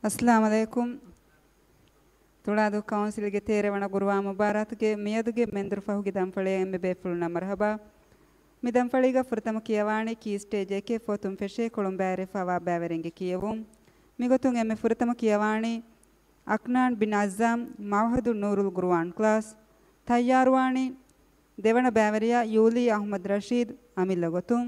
ಅಸ್ಸಲಾಮು ಅಲೈಕುಂ ತುಳಾದು ಕೌನ್ಸಿಲ್ಗೆ ತೇರವಣ ಗುರುವ ಮುಬಾರತ್ಗೆ ಮಿಯದುಗೆ ಮೆಂದ್ರ ಫಹುಗೆ ದಂಫಳೆ ಎಮ್ಮೆ ಬೇಫುಲ್ನ ಮರಹಬಾ ಮಿ ದಂಫಳಿಗ ಫುರ್ತಮ ಕಿಯವಾಣಿ ಕೀ ಸ್ಟೇಜೆಗೆ ಫೋತುಂ ಫೆಶೆ ಕೊಳುಂಬಾರೆ ಫವಾ ಬ್ಯಾವರೆಂಗೆ ಕಿಯವುಂ ಮಿಗೊತುಂ ಎಮ್ಮೆ ಫುರ್ತಮ ಕಿಯವಾಣಿ ಅಕ್ನಾನ್ ಬಿನ್ ಅಜ್ಜಾಮ್ ಮವಹದು ನೂರುಲ್ ಗುರುವಾನ್ ಕ್ಲಾಸ್ ತಯ್ಯಾರುವಾಣಿ ದೇವಣ ಬ್ಯಾವರಿಯ ಯೂಲಿ ಅಹ್ಮದ್ ರಶೀದ್ ಅಮಿಲ್ಲ ಗೊತುಂ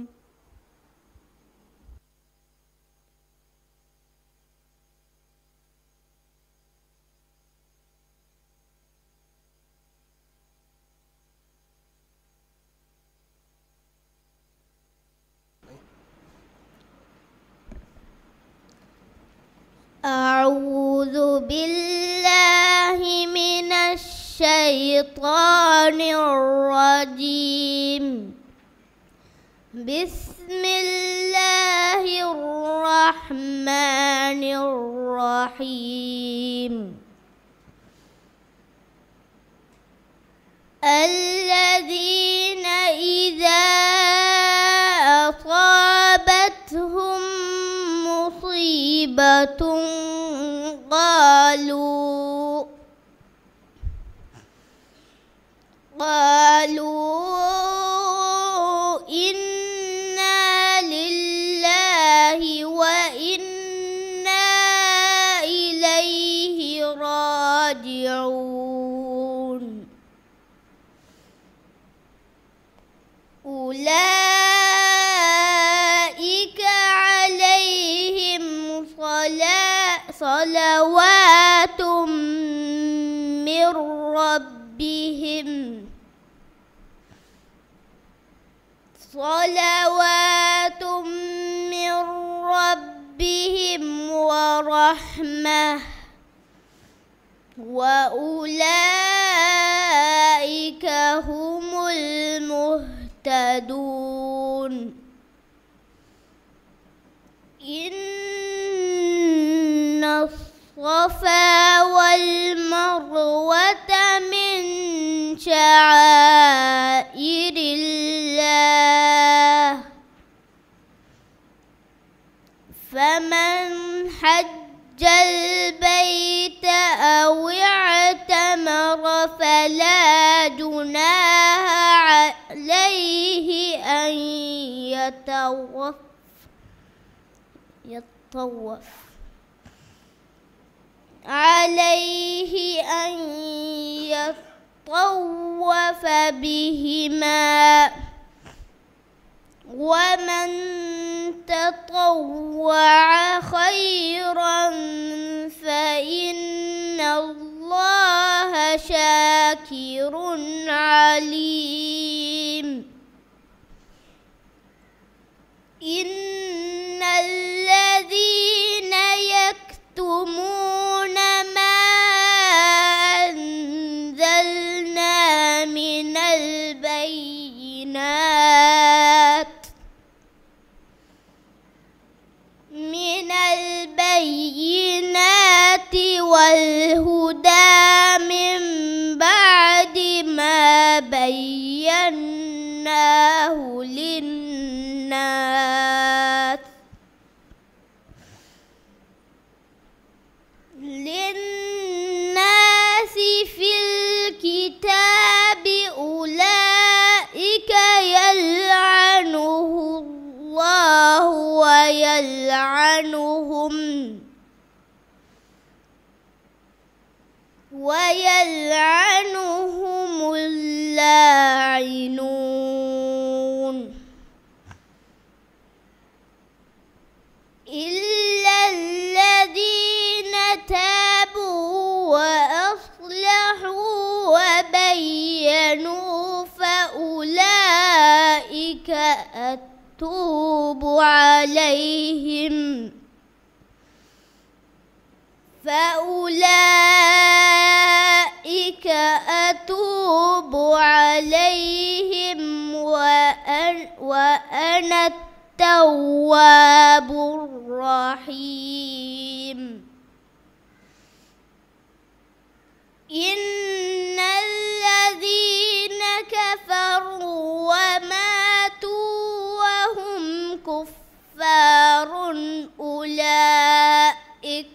أعوذ بالله من الشيطان الرجيم بسم الله الرحمن الرحيم الذين إذا أصابتهم مصيبة قالوا إنا لله وإنا إليه راجعون أولئك عليهم صلوات من ربهم ورحمة وأولئك هم المهتدون إن الصفا والمروة من شعائر الله فمن حج البيت أو اعتمر فلا جناح عليه أن يطوف بهما ومن تطوع خيرا فإن الله شاكر عليم إن الذين يكتمون ما أنزلنا من البينات والهدى من بعد ما بيناه للناس في الكتاب أولئك يلعنهم الله ويلعنهم اللاعنون إلا الذين تابوا وأصلحوا وبينوا فأولئك أتوب عليهم وأنا التواب الرحيم إن الذين كفروا وماتوا وهم كفار أولئك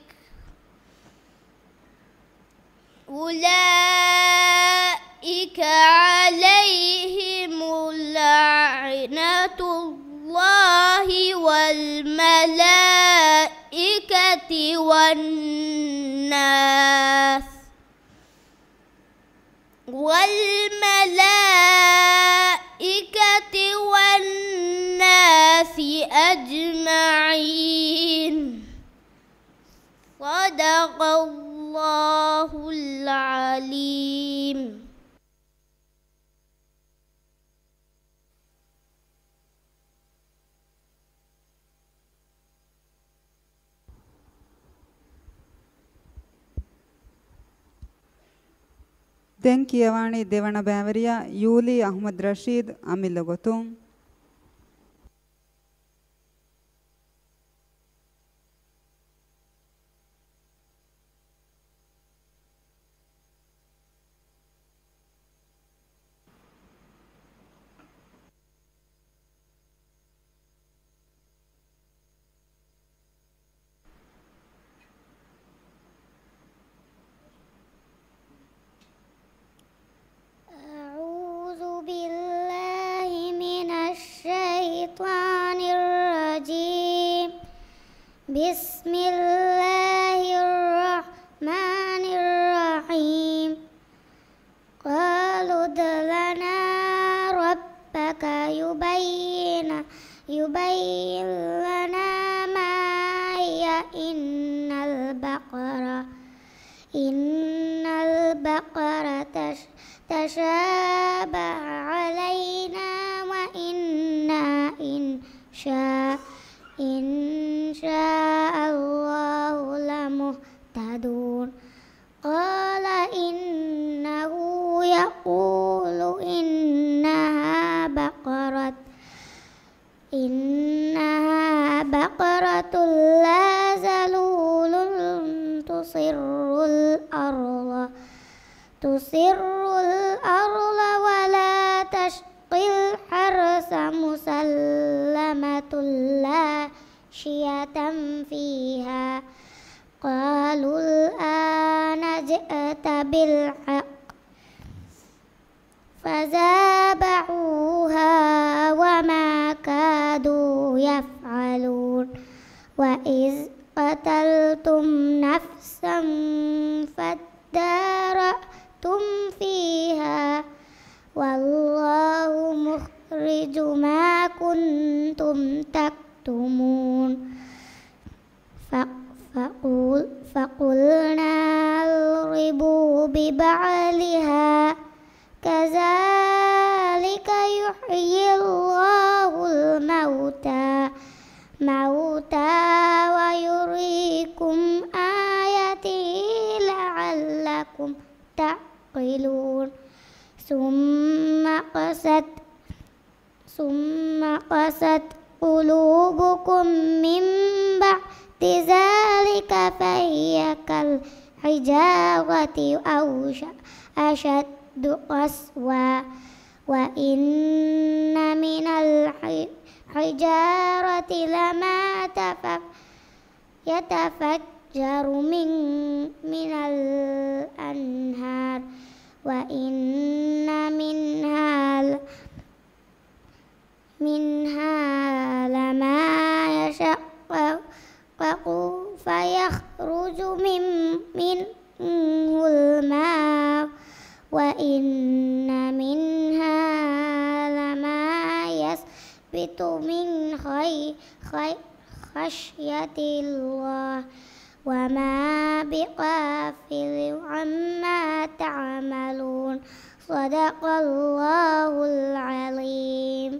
أولئك عليهم لعنة الله والملائكة والناس أجمعين. صدق الله العليم. දැන් කියවාණී දෙවන බෑවරියා යූලි අහ්මද් රෂීද් අමිල ගොතුම්. بسم الله الرحمن الرحيم. قالوا ادع لنا ربك يبين لنا ما هي إن البقرة تشابه علينا وإنا إن شاء الله لمهتدون. قال إنه يقول إنها بقرة لا ذلول تسر الأرض ولا تشقي الحرث مسلمة لا شية فيها. قالوا الآن جئت بالحق فذبحوها وما كادوا يفعلون. وإذ قتلتم نفسا فادارأتم فيها والله مخرج ما كنتم تكتمون. فقلنا اضربوا ببعلها كذلك يحيي الله الموتى ويريكم آياته لعلكم تعقلون. ثم قست قلوبكم من بعد ذلك فهي كالحجارة أو أشد قسوة. وإن من الحجارة لما يتفجر من الأنهار وإن منها لما يشقق فيخرج منه الماء وإن منها لما يسقط من خشية الله وما بغافل عما تعملون. صدق الله العظيم.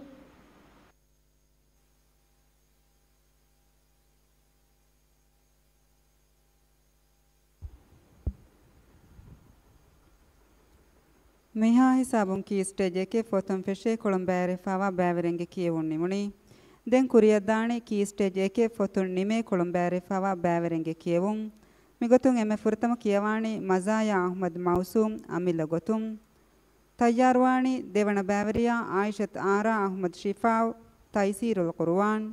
මිහා හිසාබුන් කී ස්ටේජ් එකේ ෆොතම් ෆෙෂේ කොළඹ බෑරෙෆාවා බෑවරෙන්ගේ කියවුන් නිමුනි දැන් කුරියදාණේ කී ස්ටේජ් එකේ ෆොතුන් නිමේ කොළඹ බෑරෙෆාවා බෑවරෙන්ගේ කියවුන් මිගොතුන් එමෙ ෆුරතම කියවාණි මසායා අහ්මද් මෞසූම් අමිල ගොතුම් තයාරවාණි දෙවන බෑවරියා ආයිෂත් ආරා අහ්මද් ෂිෆාව් තයිසීරුල් කුර්ආන්.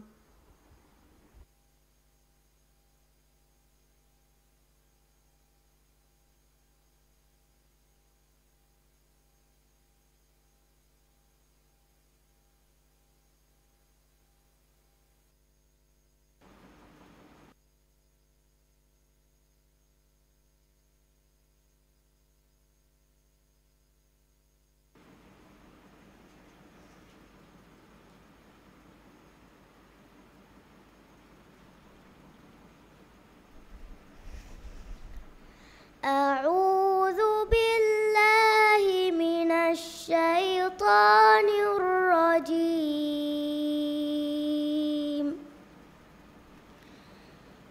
أعوذ بالله من الشيطان الرجيم.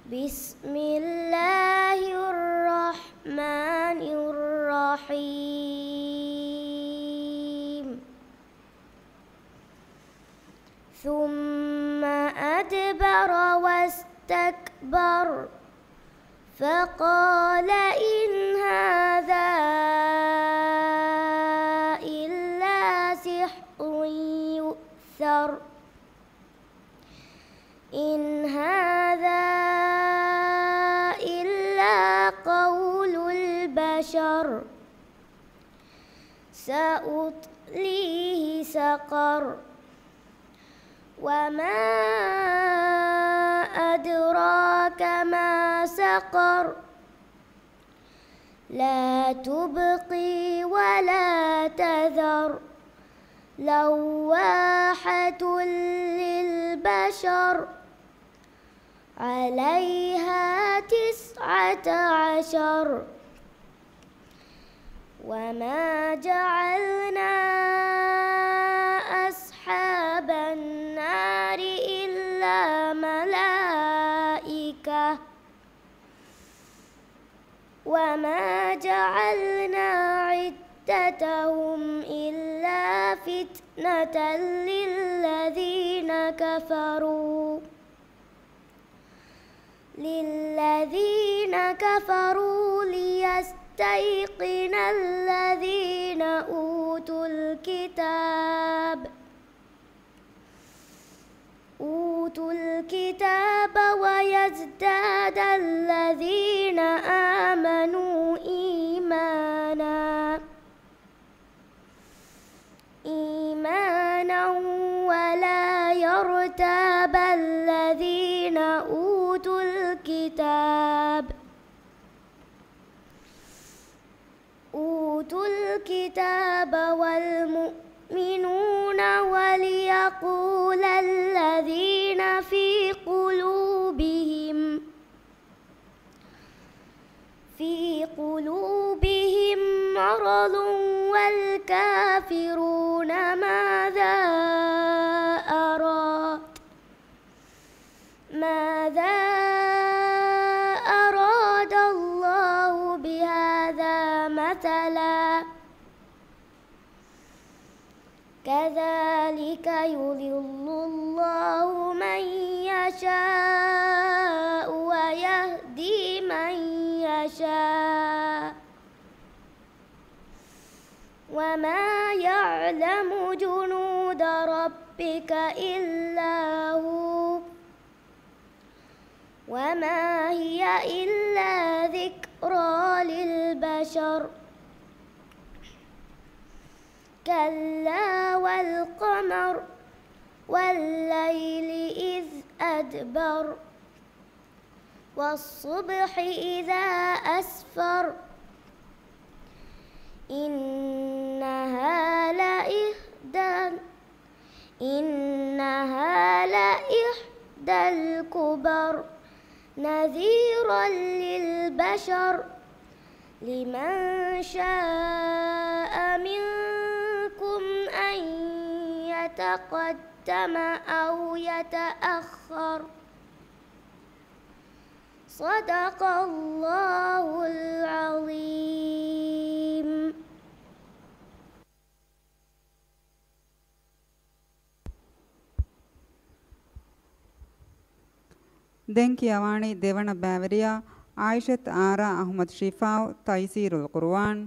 بسم الله الرحمن الرحيم. ثم أدبر واستكبر فقال إن هذا إلا سحر يؤثر. إن هذا إلا قول البشر. سأصليه سقر. وما أدراك ما سقر. لا تبقي ولا تذر. لواحة للبشر. عليها 19. وما جعلنا أصحاب النار إلا ملائكة. وما جعلنا عدتهم إلا فتنة للذين كفروا ليستيقن الذين أوتوا الكتاب ويزداد الذين آمنوا إيمانا ولا يرتاب الذين أوتوا الكتاب والمؤمنون وليقول الذين في قلوبهم مرض والكافرون ماذا أراد الله بهذا مثلا. كذلك يضل الله من يشاء ويهدي من يشاء. وما يعلم جنود ربك إلا هو. وما هي إلا ذكرى للبشر. كلا والقمر والليل إذ أدبر. والصبح إذا أسفر. إنها لإحدى الكبر. نذيرا للبشر. لمن شاء منكم أن يتقدم أو يتأخر. صدق الله العظيم. දෙන් කියවාණි දෙවන බෑවරියා ආයිෂත් ආරා අහමද් ශිෆාව් තයිසීරුල් කුර්ආන්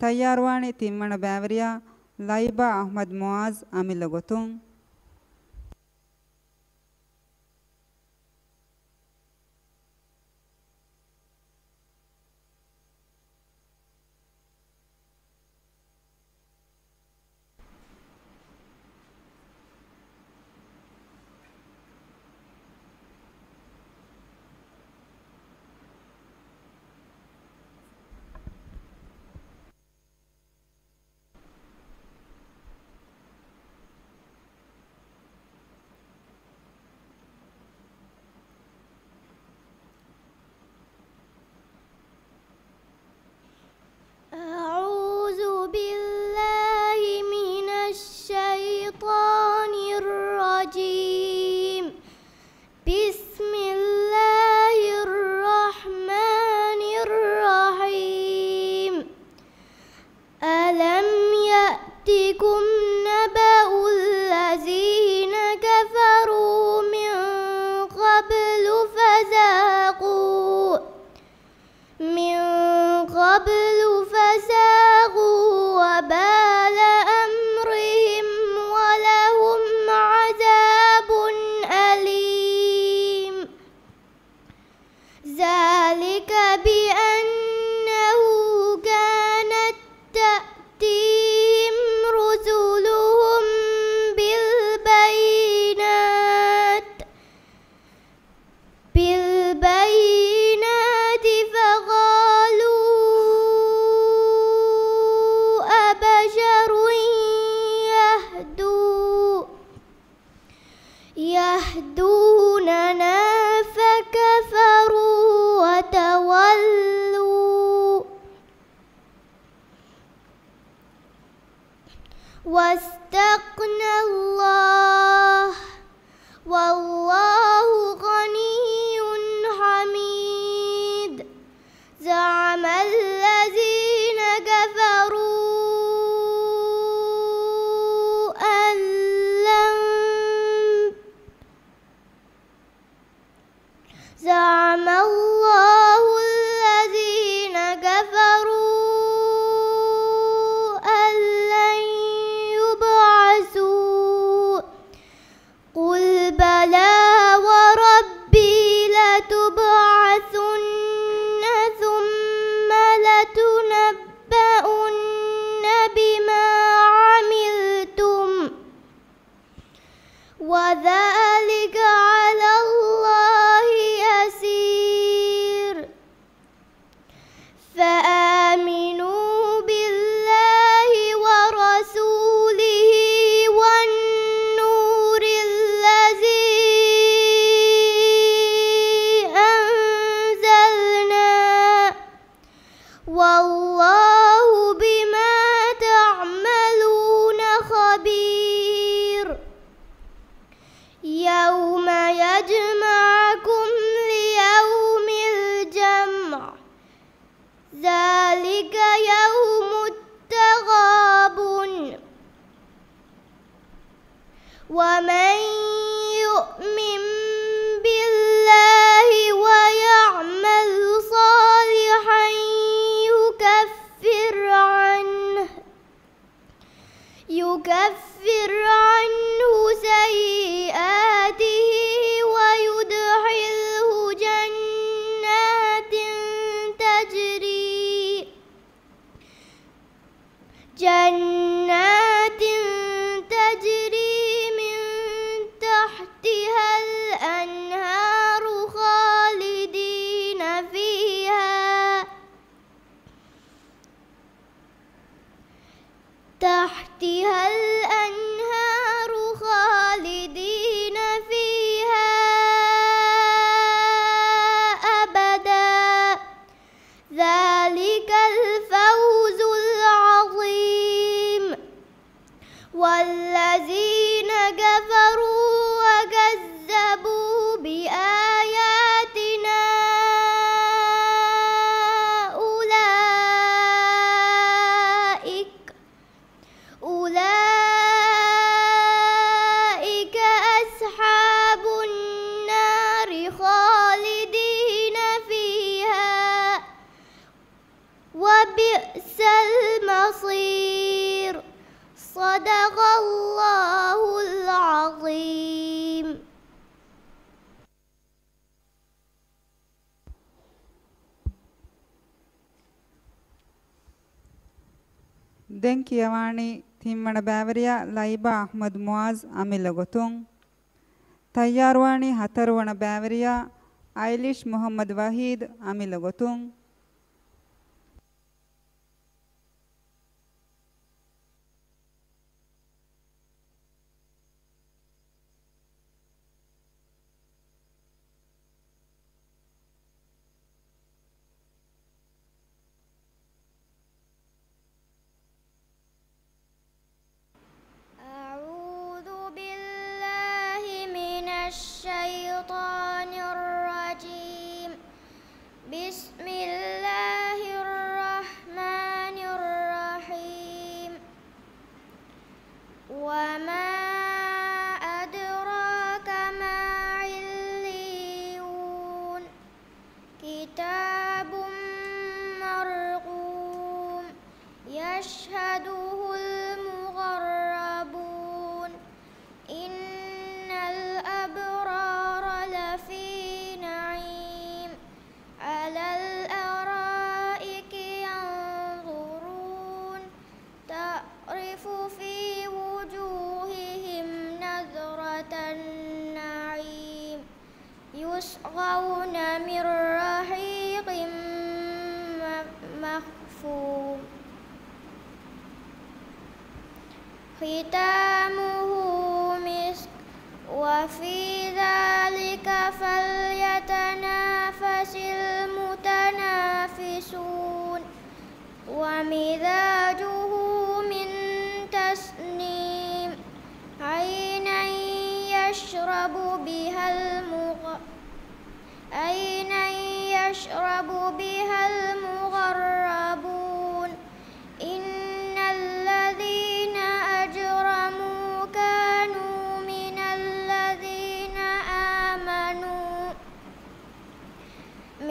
තයාරවාණි තිම්මන බෑවරියා ලයිබා අහමද් මුආස් අමිල ගොතුන් يهدوننا فكفروا وتولوا واستغنى الله والله غني حميد. زعم الذين كفروا أن لن زعم الله الذين كفروا أن لن يبعثوا قل بلى وربي لتبعثن ثم لتنبؤن بما عملتم وذلك على الله يسير. فآمنوا بالله ورسوله والنور الذي أنزلنا والله بما تعملون خبير. يوم يجمعكم ليوم الجمع ذلك يوم التغابن. ومن يؤمن بالله ويعمل صالحا يكفر عنه سيئاته ويدخله جنات تجري من تحتها الأنهار خالدين فيها أبدا. ذلك الفوز العظيم. والذين كفروا وكذبوا بآياتنا أولئك أصحاب النار خالدين فيها وبئس المصير. صدق الله العظيم. ದೆನ್ ಕಿಯವಾಣಿ ತಿಮ್ಮಣ ಬ್ಯಾವರಿಯ ಲೈಬಾ ಅಹ್ಮದ್ ಮುಆಜ್ ಅಮಿಲ ಗೊತುಂ ತಯ್ಯಾರ್ವಾಣಿ ಹತರುವಣ ಬ್ಯಾವರಿಯ ಐಲಿಶ್ ಮೊಹಮ್ಮದ್ ವಹೀದ್ ಅಮಿಲ ಗೊತುಂ الشيطان الرجيم. بسم الله الرحمن الرحيم. وما أدراك ما عليون. كتاب مرقوم يشهده المقربون. إن الأبرار لفي نعيم على الأرائك ينظرون تعرف في وجوههم نظرة النعيم يسقون من رحيق مختوم ختامه مسك وفي ذلك ومزاجه من تسنيم عينا يشرب بها المغربون إن الذين أجرموا كانوا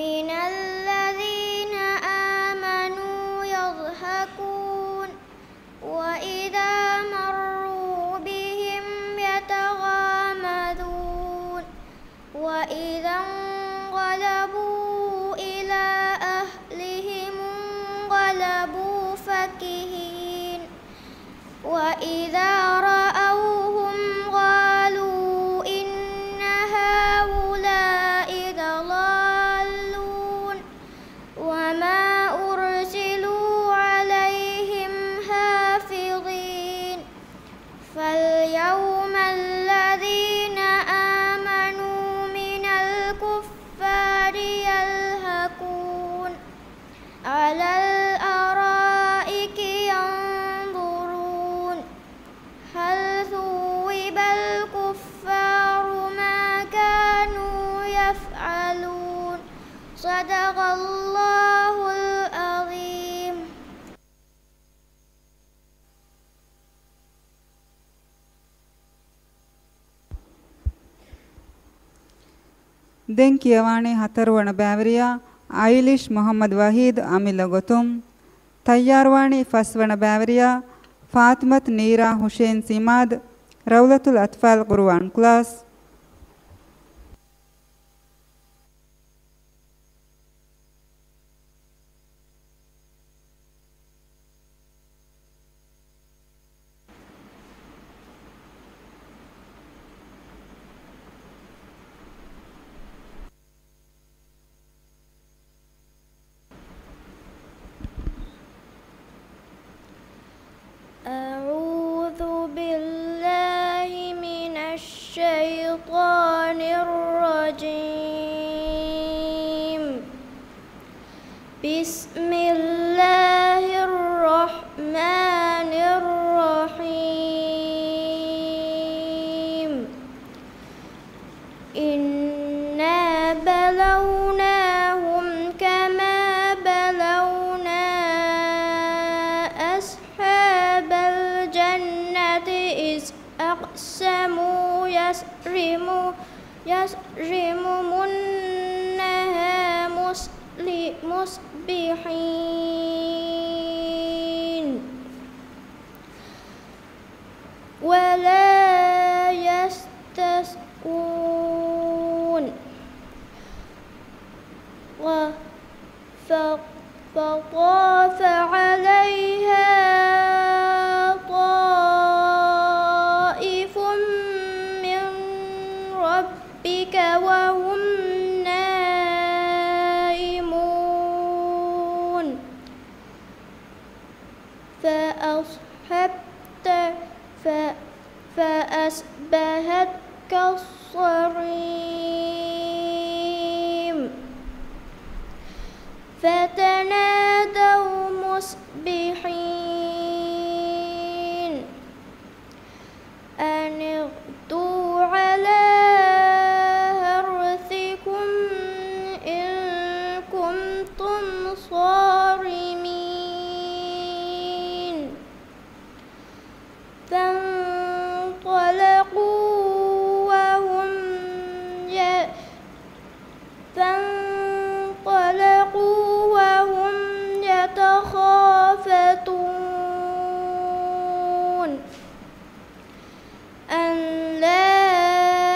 من الذين آمنوا يضحكون وإذا مروا بهم يتغامزون وإذا انقلبوا إلى أهلهم انقلبوا فكهين وإذا رأوهم قالوا إن هؤلاء لضالون وما أرسلوا عليهم حافظين فاليوم الذين آمنوا من الكفار يضحكون على الأرائك ينظرون هل ثوب الكفار ما كانوا يفعلون صدق الله العظيم. දෙන් කියවානේ 4 වන බෑවරියා ආයිලිෂ් මොහම්මද් වහීද් අමිල ගොතුම් තයාරවානේ 5 වන බෑවරියා ෆාතිමත් නීරා හුසේන් සිමාද් රෞලතුල් අත්ෆාල් කුර්ආන් ක්ලාස් أعوذ بالله من الشيطان الرجيم بسم الله الرحمن الرحيم إنا بلوناهم كما بلونا أصحاب الجنة إذ أقسموا يصرمونها مصبحين ولا يستسقون فطاف عليها طائف من ربك وهم نائمون فأصبحت كالصريم فتنادوا مصبحين أن اغدوا على حرثكم إن كنتم صارمين فانطلقوا وهم يتخافتون أن لا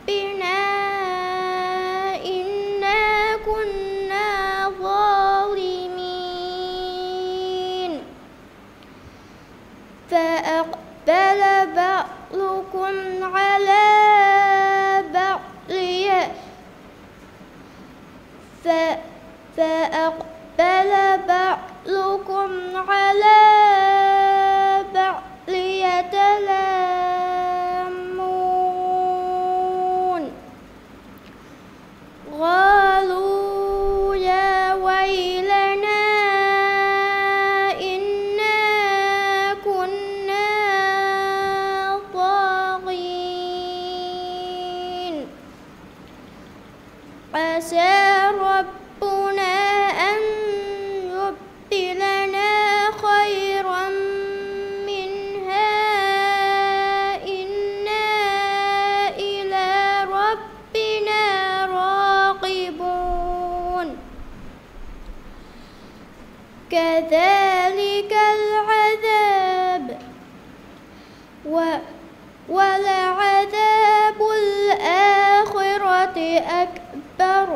ربنا إنا كنا ظالمين فأقبل بعضكم على بعض فأقبل بعضكم على بعض يتلامون قالوا يا ويلنا إنا كنا طاغين عسى ربنا أن يبدلنا خيرا منها إنا إلى ربنا راغبون كذلك العذاب ولعذاب الآخرة أكبر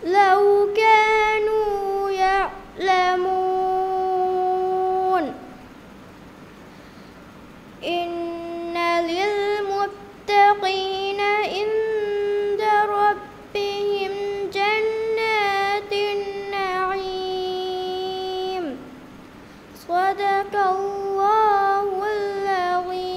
لو كانوا يعلمون إن للمتقين عند ربهم جنات النعيم صدق الله العظيم.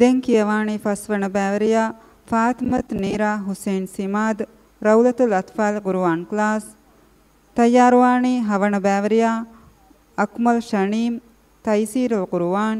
දැන් කියවාණී ෆස්වන බෑවරියා ෆාතිමත් නීරා හුසේන් සිමාද් රෞලතුල් අත්ෆාල් කුර්ආන් ක්ලාස් තයාරවාණී හවන බෑවරියා අක්මල් ෂනීම් තයිසීරුල් කුර්ආන්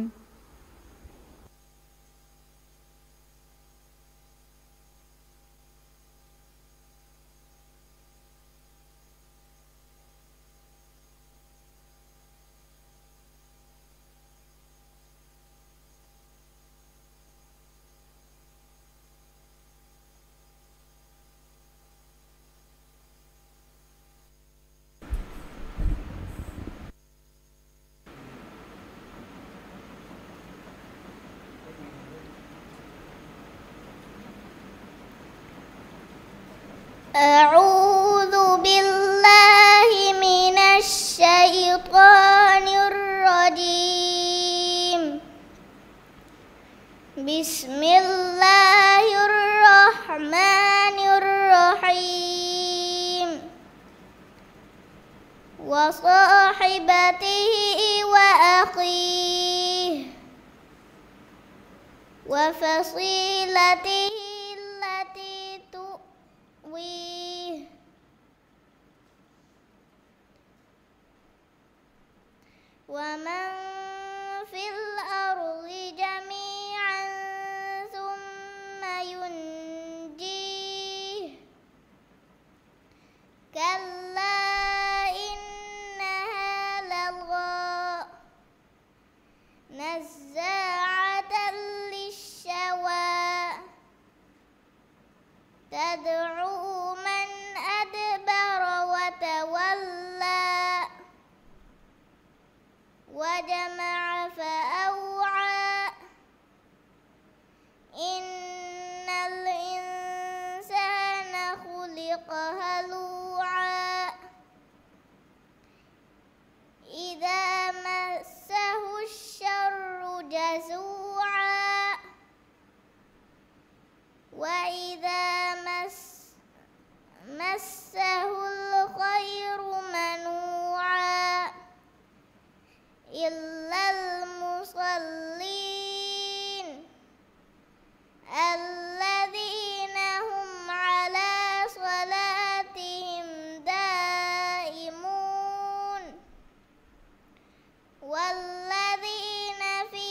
أعوذ بالله من الشيطان الرجيم بسم الله الرحمن الرحيم وصاحبته وأخيه وفصيلته التي تؤويه ومن في الأرض جميعا ثم ينجيه كلا إنها لظى نزاعة للشوى تدعو من أدبر وتولى وجمع فأوعى إن الإنسان خلق هلوعا إذا مسه الشر جزوعا وإذا مسه الخير منوعا إلا المصلين الذين هم على صلاتهم دائمون والذين في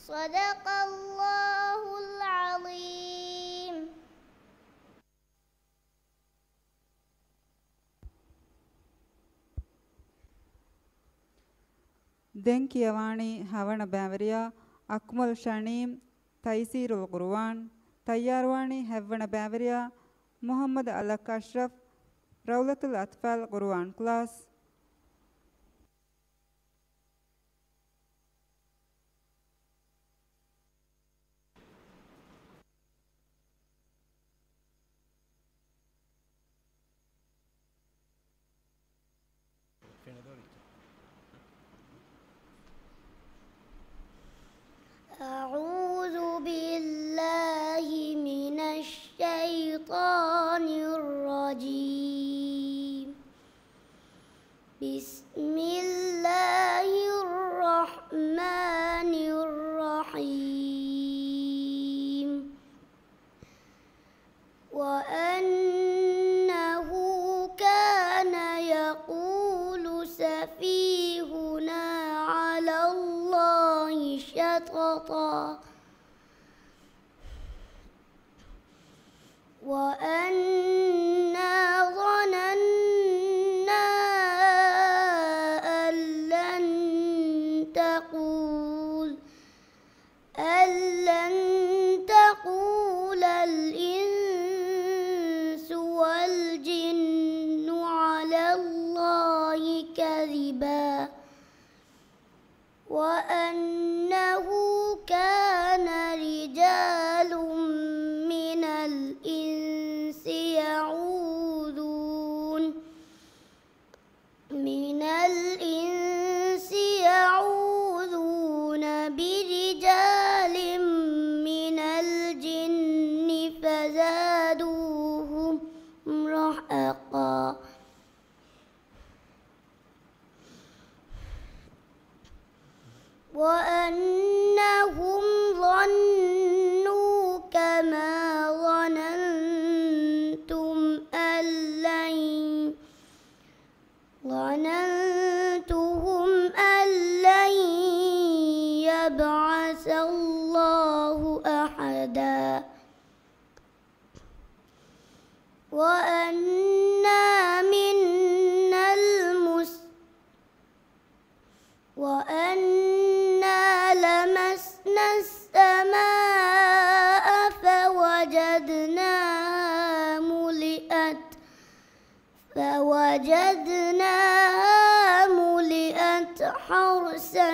صدق الله العظيم. දැන් කියවාණි හවන බෑවරියා අක්මල් ෂනීම් තයිසීරුල් කුර්ආන් තයාරවාණි හැවන බෑවරියා මොහම්මද් අලක් අෂ්රෆ් රෞලතුල් අත්ෆාල් කුර්ආන් ක්ලාස් أعوذ بالله من الشيطان الرجيم. بسم الله الرحمن الرحيم. وأنه كان يقول سفيهنا على الله شططا وأنا ظننا أن لن تقول الإنس والجن على الله كذبا وأنه كان رجال من الإنس يعوذون برجال من الجن فزادوهم رهقا. وأنهم ظنوا كما ظننتم أن لن يبعث الله أحدا. وأنا لمسنا السماء فوجدناها ملئت حرسا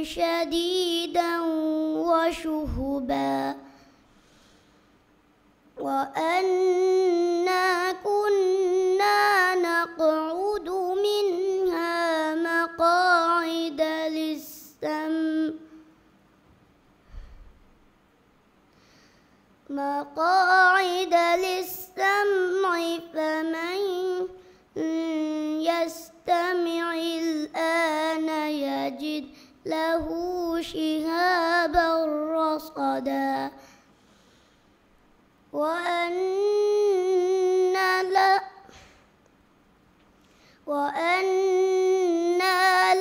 شديدا وشهبا. وأنا كنا نقعد منها مقاعد للسمع فمن يستمع الآن يجد له شهابا رصدا. وأنا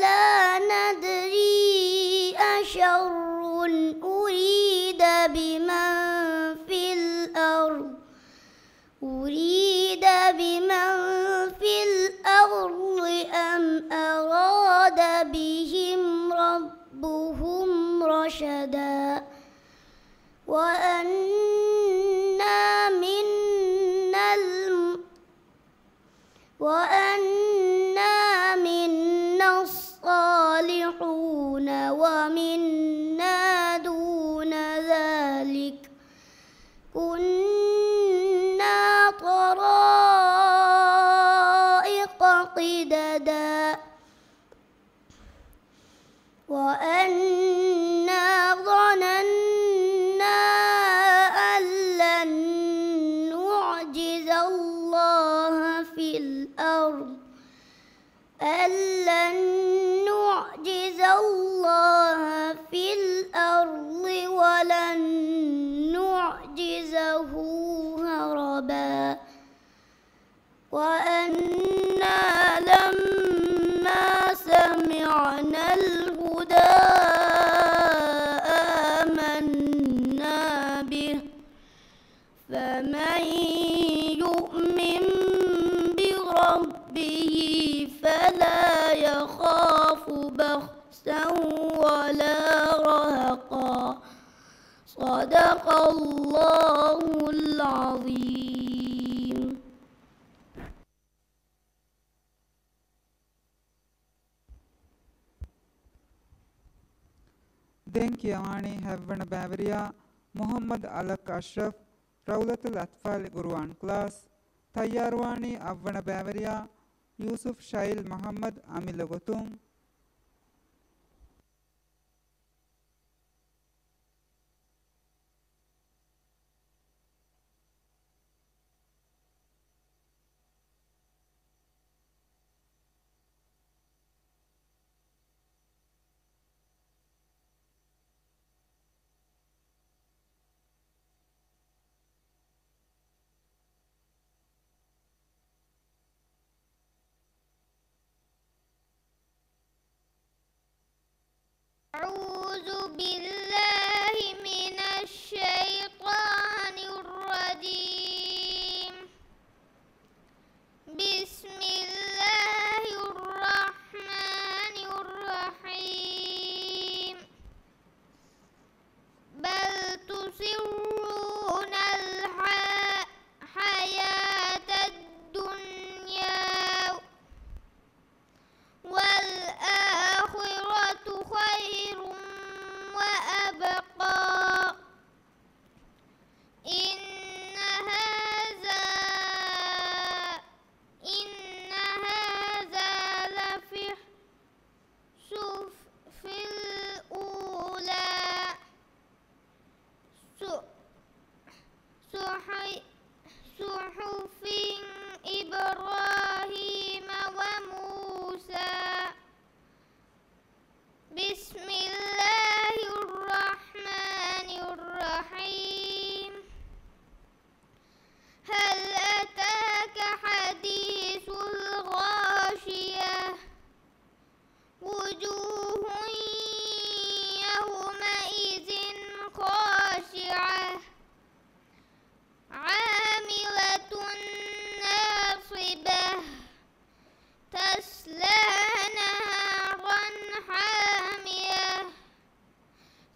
لا ندري أشر أريد بمن في الأرض أم أراد بهم ربهم رشدا. وأنا منا الصالحون ومنا دون ذلك كنا طرائق قددا. وأنا ظننا أن لن نعجز الله في الأرض ولن نعجزه هربا. وأنا لما سمعنا الهدى فمن يؤمن بربه فلا يخاف بخسا ولا رهقا. صدق الله العظيم. දෙන්කියවානි හැව්වන බෑවරියා ಮೊಹಮ್ಮದ್ ಅಲಕ್ ಅಶ್ರಫ್ ರೌಲತುಲ್ ಅತ್ಫಾಲ್ ಗುರುವಾನ್ ಕ್ಲಾಸ್ ತಯ್ಯಾರ್ವಾಣಿ ಅವ್ವಣ ಬ್ಯಾವರಿಯಾ ಯೂಸುಫ್ ಶೈಲ್ ಮೊಹಮ್ಮದ್ ಅಮಿಲ ಗೊತುಂ أعوذ بالله من الشيطان الرجيم. بسم الله الرحمن الرحيم. بل تؤثرون الحياة الدنيا والآخرة خير وأبقى. إن هذا لفي الصحف الأولى صحف إبراهيم وموسى. بسم الله الرحمن الرحيم. هل أتاك حديث الغاشية. وجوه يومئذ خاشعة عاملة ناصبة تصلى نارا حامية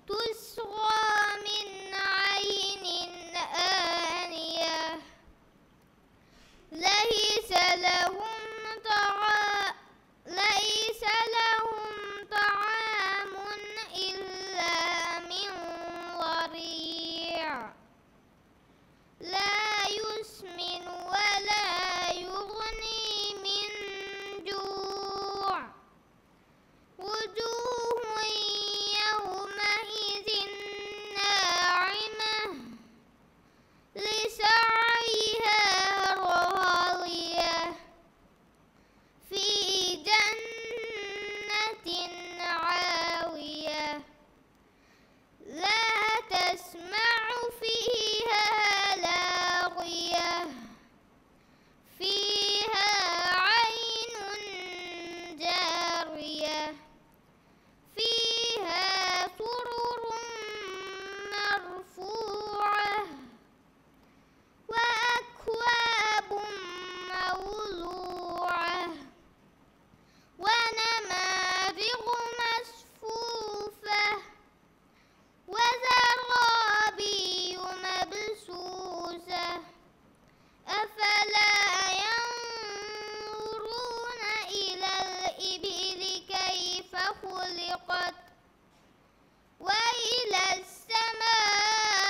تسقى من عين آنية ليس لهم طعام إلا من ضريع لا يسمن ولا يغني من جوع. وجوه يومئذ ناعمة لسعيها راضية في جنة عالية لا تسمع فيها لاغية فيها عين جارية فيها سرر مرفوعة وأكواب موضوعة ونمارق مصفوفة وزرابي مبثوثة. أفلا ينظرون إلى الإبل كيف خلقت وإلى السماء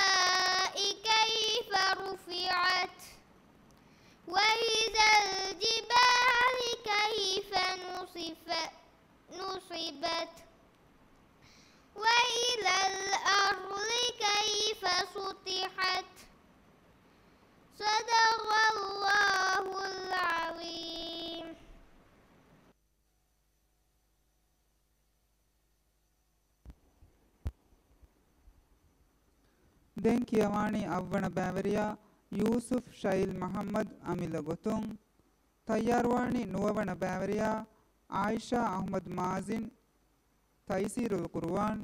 كيف رفعت وإذا الجبال كيف نصبت وإلى الأرض كيف سطحت. صدق الله العظيم. දෙන්කියවානි ಅವ್ವಣ ಬ್ಯಾವರಿಯಾ ಯೂಸುಫ್ ಶೈಲ್ ಮೊಹಮ್ಮದ್ ಅಮಿಲ ಗೊತುಂ ತಯ್ಯಾರ್ವಾಣಿ ನುವವಣ ಬ್ಯಾವರಿಯಾ ಆಯಿಷಾ ಅಹ್ಮದ್ ಮಾಜಿನ್ ತೈಸೀರುಲ್ ಕುರ್ವಾನ್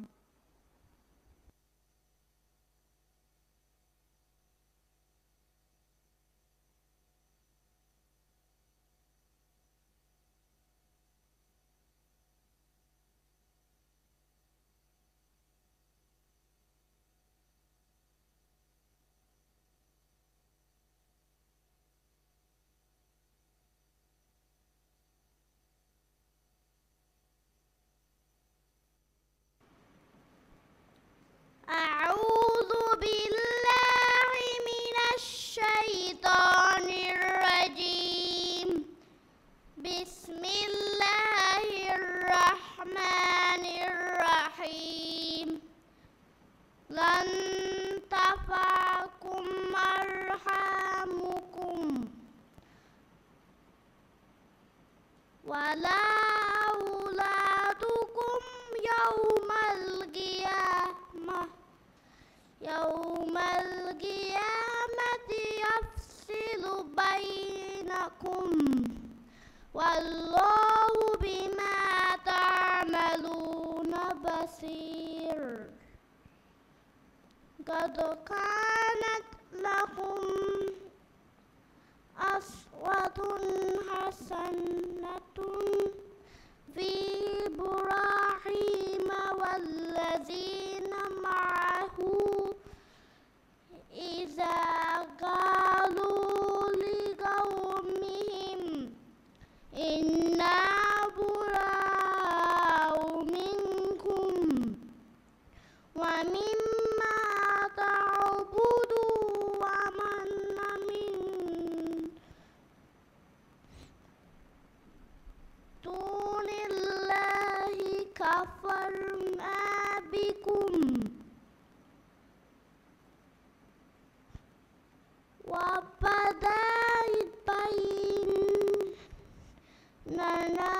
يوم القيامة يفصل بينكم والله بما تعملون بصير. قد كانت لكم أسوة حسنة في إبراهيم والذين معه إذا قالوا لقومهم إنا براء منكم ومما تعبدوا من دون الله كفرنا بكم وبدا بيننا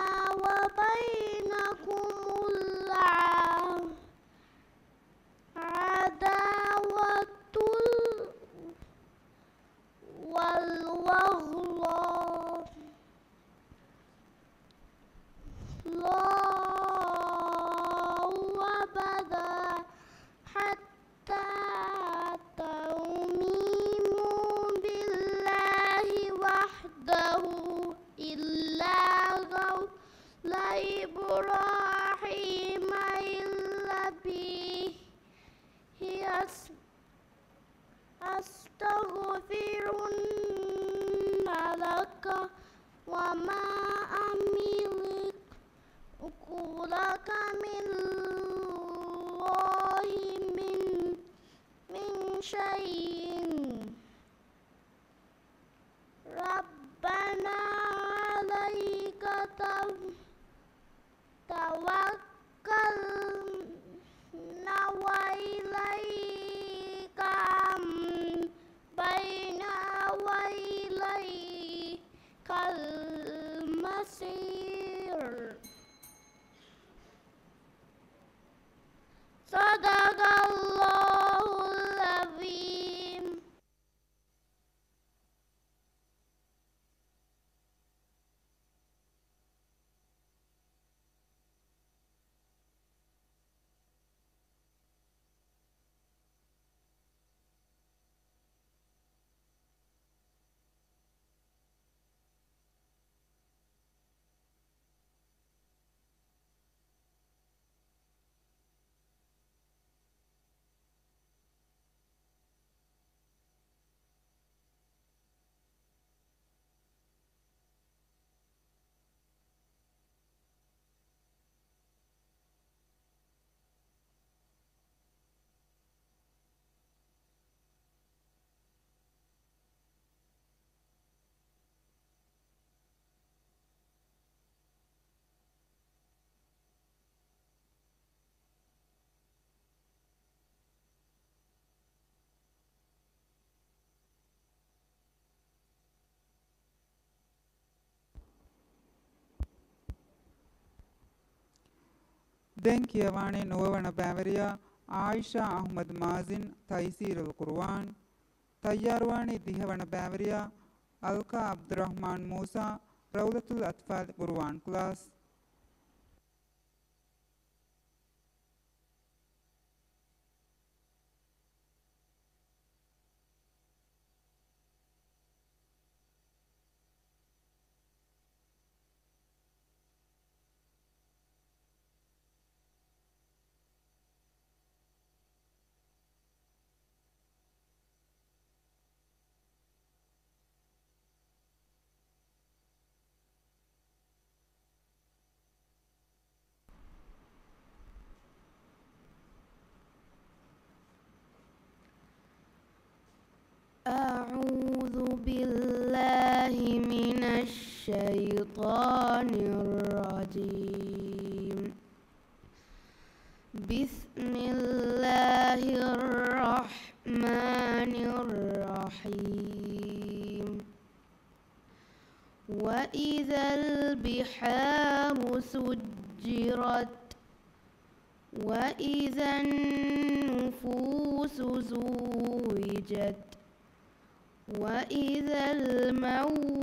وبينكم العداوة والبغضاء أبدا حتى تؤمنوا بالله وحده إلا قول إبراهيم الذي أستغفرن لك وما أملك لك من الله من شيء ربنا عليك توكلنا وإليك أنبنا وإليك المصير. صدق الله العظيم. දැන් කියවානේ නොවන බෑවරියා ආයිෂා අහ්මද් මාසින් තයිසීරුල් කුර්ආන් තයාරවානේ දිහවන බෑවරියා අල්කා අබ්දුරහ්මාන් මූසා රෞලතුල් අත්ෆාල් කුර්ආන් ක්ලාස්. أعوذ بالله من الشيطان الرجيم. بسم الله الرحمن الرحيم. وإذا البحار سجرت وإذا النفوس أخرجت وإذا الموءودة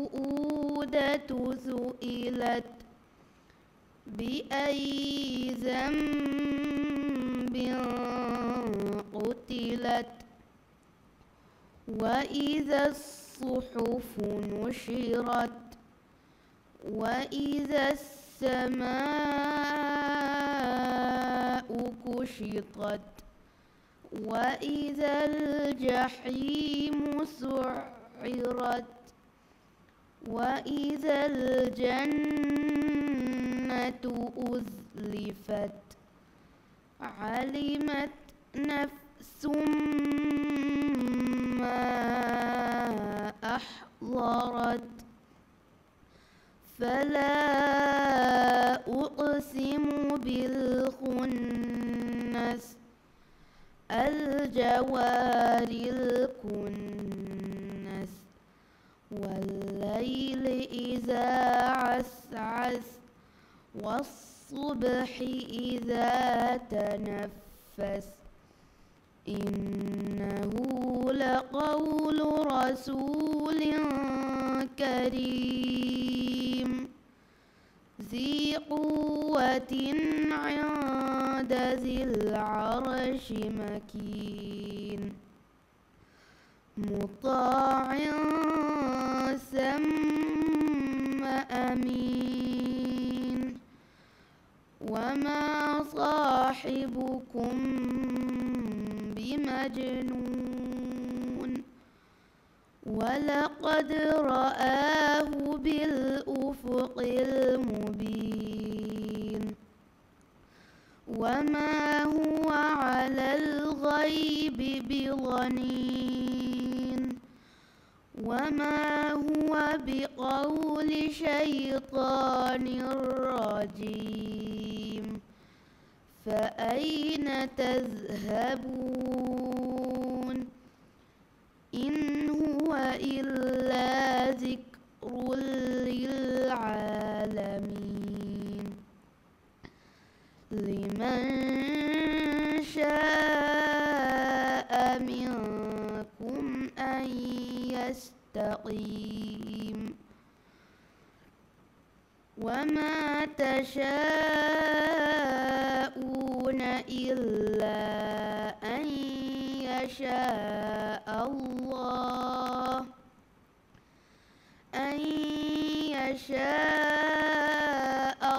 سئلت بأي ذنب قتلت وإذا الصحف نشرت وإذا السماء كشطت وإذا الجحيم سعرت وإذا الجنة أزلفت علمت نفس ما أحضرت فلا أقسم بالخنس الجوار الكنس والليل إذا عسعس والصبح إذا تنفس إنه لقول رسول كريم ذي قوة عند ذي العرش مكين مطاع ثم أمين وما صاحبكم بمجنون ولقد رآه بالأفق المبين وما هو على الغيب بضنين وما هو بقول شيطان رجيم فأين تذهبون إن هو إلا ذكر للعالمين لمن شاء منكم أن يستقيم وما تشاءون إلا أن يشاء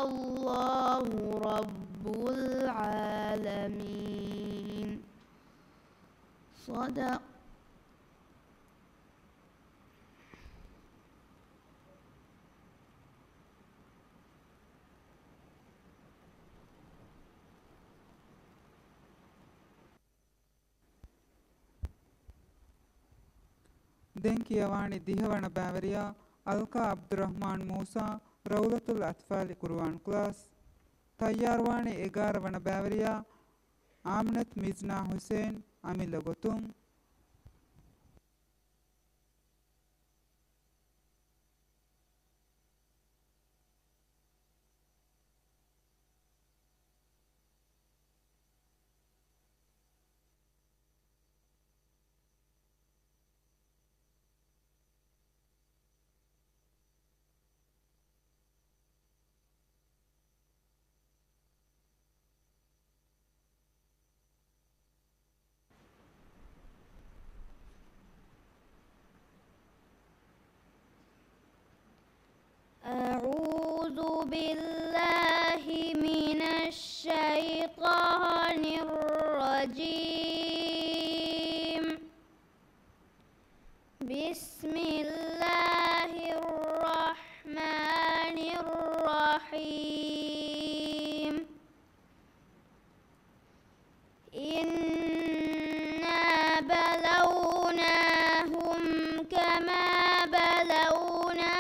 الله رب العالمين صدق. දැන් කියවානි දිහවන බෑවරියා අල්කා අබ්දුරහ්මාන් මූසා රෞලතුල් අත්ෆාලි කුර්ආන් ක්ලාස් තයාරවානි 11 වන බෑවරියා ආමනත් මිස්නා හුසේන් අමිල ගොතුම් أعوذ بالله من الشيطان الرجيم بسم الله الرحمن الرحيم إنا بلوناهم كما بلونا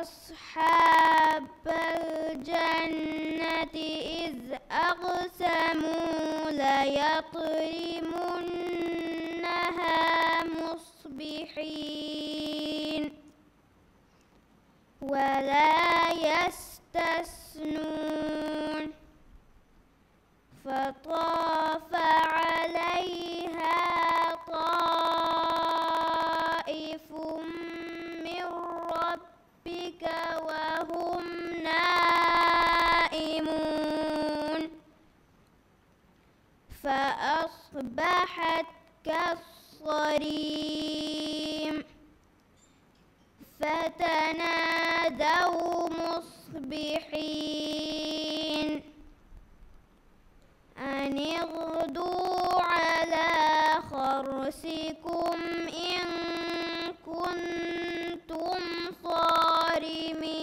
أصحاب الجنة إذ أقسموا ليطرمنها مصبحين ولا يستثنون فطاف عليها طائف من ربك وهم نائمون فأصبحت كالصريم فتنادوا مصبحين أن اغدوا على حرثكم إن كنتم صارمين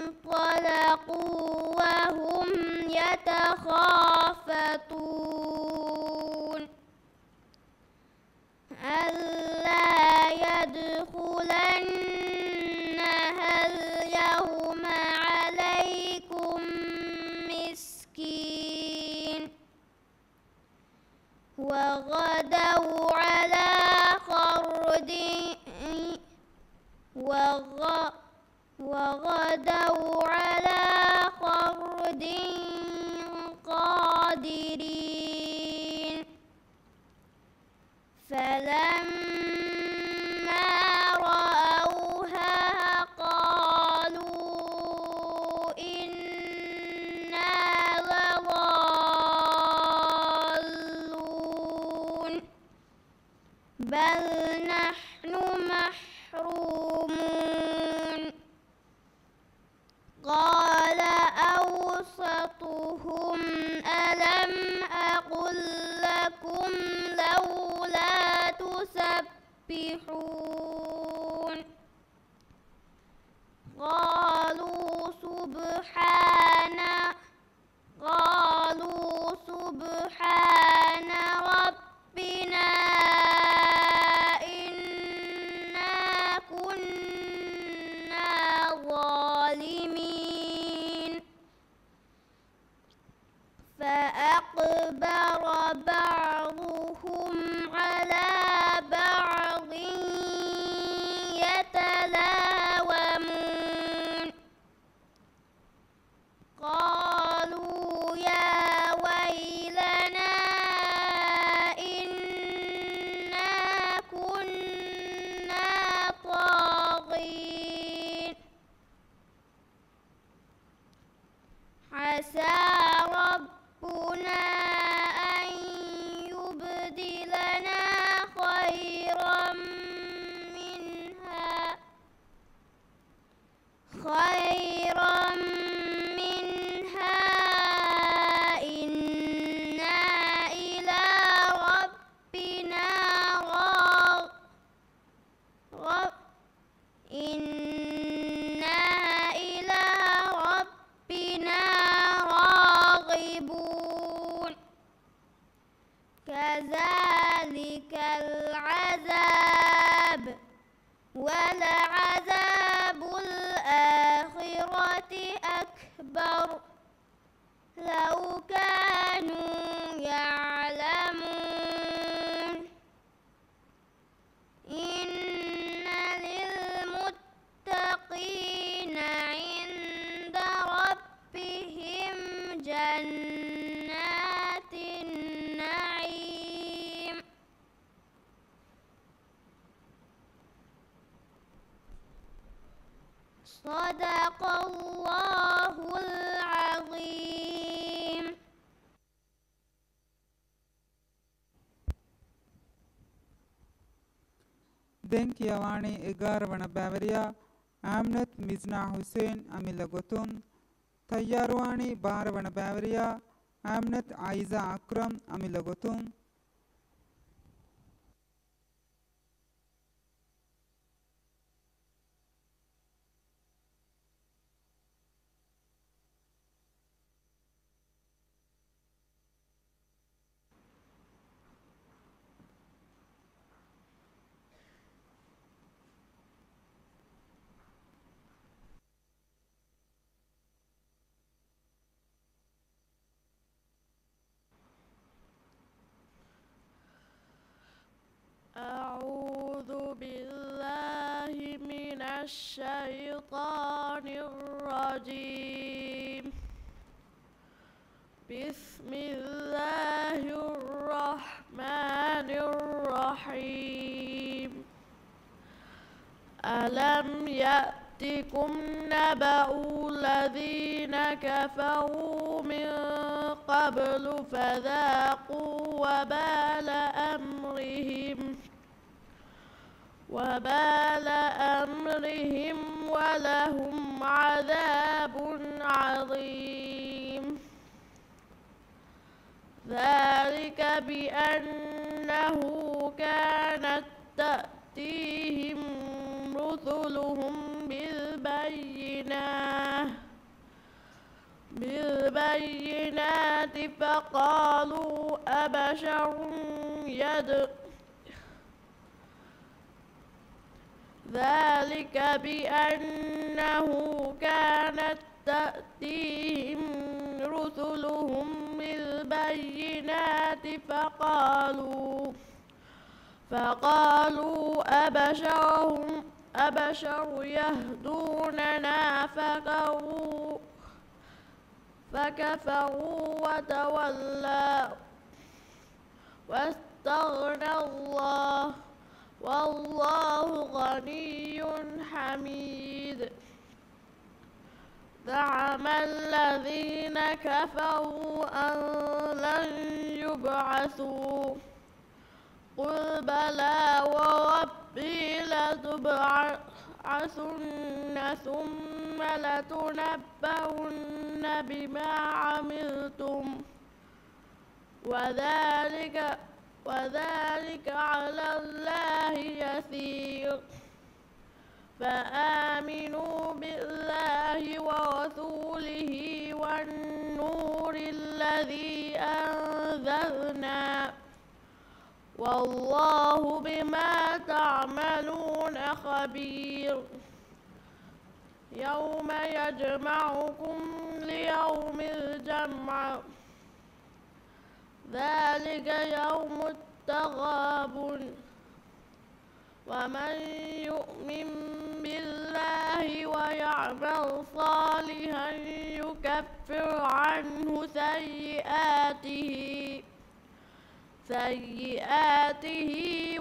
فانطلقوا وهم يتخافتون ألا يدخلنها اليوم عليكم مسكين وغدوا على حرد قادرين فلما رأوها قالوا إنا لضالون بل نحن محرومون قال أوسطهم ألم أقل لكم لولا تسبحون قالوا سبحان ربنا إنا كنا ظالمين فأقبل بعضهم على بعض يتلاومون قالوا يا ويلنا إنا كنا طاغين عسى ربنا أن يبدلنا خيرا منها إنا إلى ربنا راغبون كذلك العذاب ولعذاب الآخرة أكبر لو كانوا يعلمون إن للمتقين عند ربهم جنات النعيم صدق الله العظيم. ದೆನ್ ಕಿಯವಾಣಿ 11 ಬ್ಯಾವರಿಯಾ ಆಮ್ನತ್ ಮಿಜ್ನಾ ಹುಸೇನ್ ಅಮಿಲ ಗೊತುನ್ ತಯ್ಯಾರವಾಣಿ 12 ಬ್ಯಾವರಿಯಾ ಆಮ್ನತ್ ಐಜಾ ಅಕ್ರಮ್ ಅಮಿಲ ಗೊತುನ್ الشيطان الرجيم. بسم الله الرحمن الرحيم. ألم يأتكم نبأ الذين كفروا من قبل فذاقوا وبال أمرهم ولهم عذاب عظيم. ذلك بأنه كانت تأتيهم رسلهم بالبينات فقالوا ذلك بأنه كانت تأتيهم رسلهم بالبينات فقالوا أبشر يهدوننا فكفروا وتولوا واستغنى الله والله غني حميد. زعم الذين كفروا أن لن يبعثوا قل بلى وربي لتبعثن ثم لتنبؤن بما عملتم وذلك على الله يسير. فآمنوا بالله ورسوله والنور الذي أنزلنا والله بما تعملون خبير. يوم يجمعكم ليوم الجمع ذلك يوم التغابن. ومن يؤمن بالله ويعمل صالحا يكفر عنه سيئاته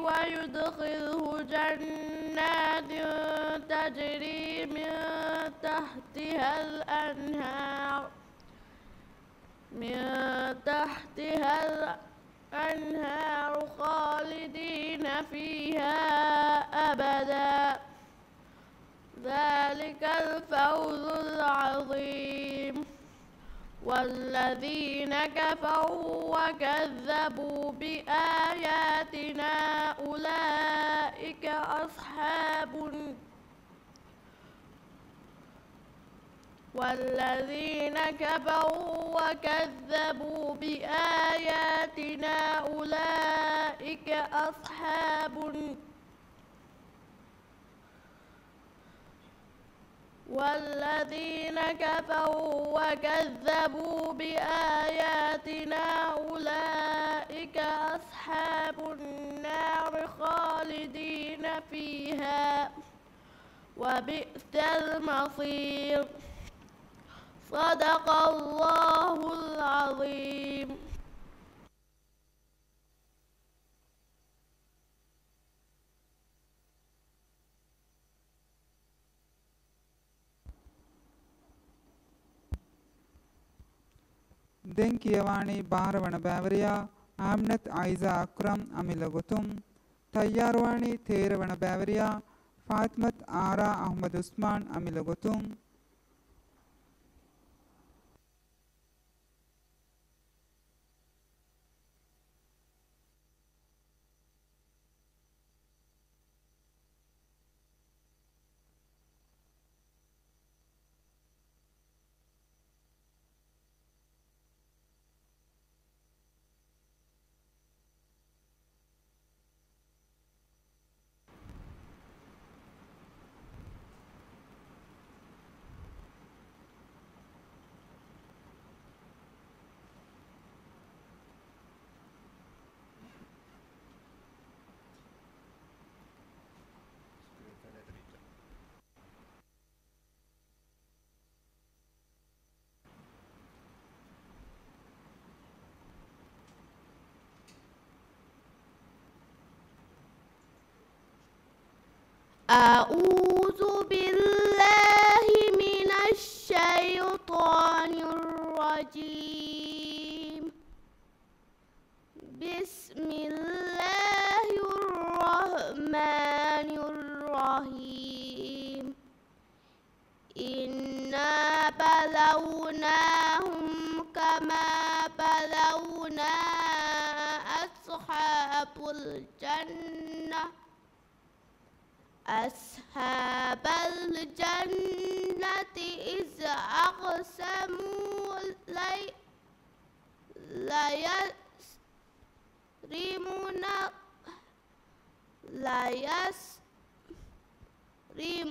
ويدخله جنات تجري من تحتها الأنهار خالدين فيها أبدا. ذلك الفوز العظيم. والذين كفروا وكذبوا بآياتنا أولئك أصحاب النار خالدين فيها وبئس المصير. صدق الله العظيم. ದೆನ್ ಕಿಯವಾಣಿ ಬಾರವಣ ಬ್ಯಾವರಿಯ ಆಮ್ನತ್ ಐಜಾ ಅಕ್ರಮ್ ಅಮಿಲಗುತುಂ ತಯ್ಯಾರವಾಣಿ ತೇರವಣ ಬ್ಯಾವರಿಯ ಫಾತ್ಮತ್ ಆರಾ ಅಹ್ಮದ್ ಉಸ್ಮಾನ್ ಅಮಿಲಗುತುಂ أعوذ بالله من الشيطان الرجيم. بسم الله الرحمن الرحيم. إنا بلوناهم كما بلونا أصحاب الجنة إذ أقسموا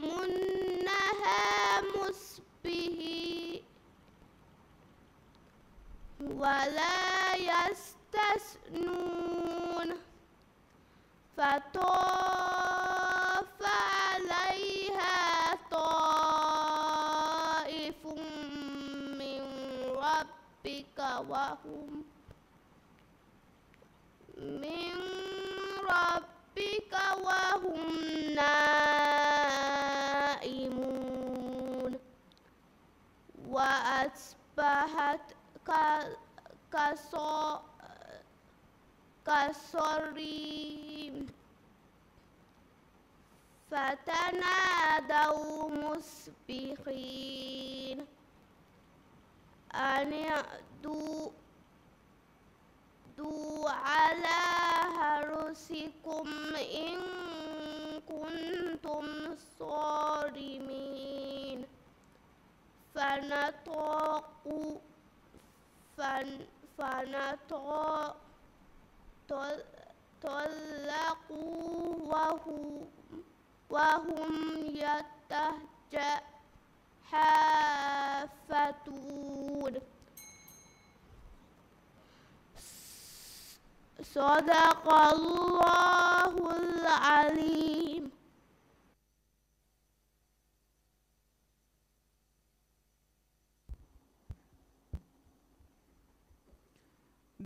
ليسرمنها مصبحين ولا يستثنون فطاف عليها طائف من ربك وهم نائمون وأصبحت كالصريم فتنادوا مصبحين أن اغدوا على حرثكم إن كنتم صارمين فانطلقوا وهم يتحافتون. صدق الله العليم.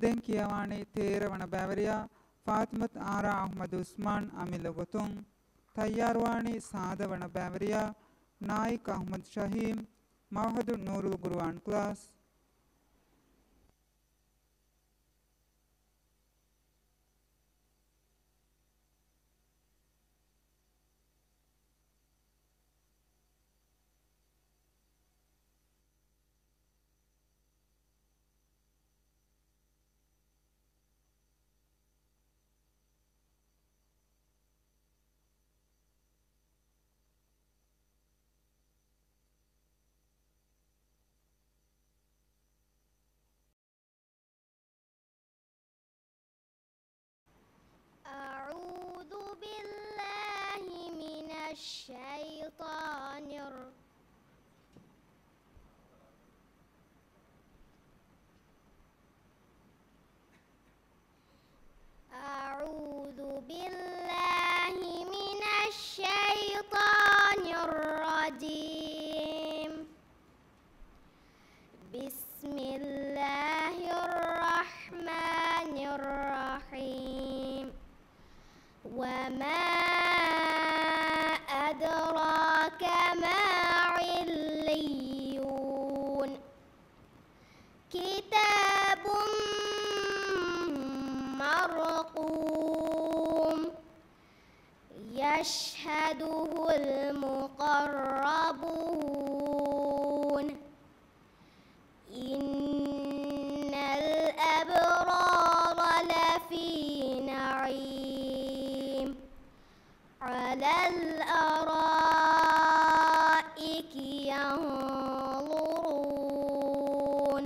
දැන් කියවානේ තේරවන බැවරියා ෆාතිමත් ආරා අහ්මද් උස්මාන් අමිල ගොතුන් තයාරවානේ සාදවන බැවරියා නායික අහ්මද් ශහීම් මවහදු නූරුල් ගුර්ආන් ක්ලාස් أعوذ بالله من الشيطان أعوذ بالله من الشيطان الرجيم. بسم الله الرحمن الرحيم. وما أدراك ما عليون. كتاب مرقوم يشهده المقربون. إن الأبرار لفي نعيم على الأرائك ينظرون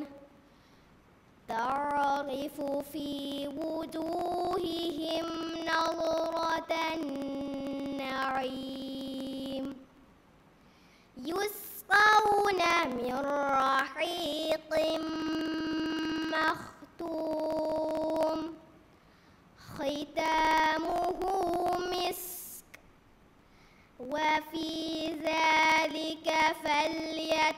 تعرف في وجوههم نظرة النعيم يسقون من رحيق مختوم ختامه مسك وفي ذلك فليتنافس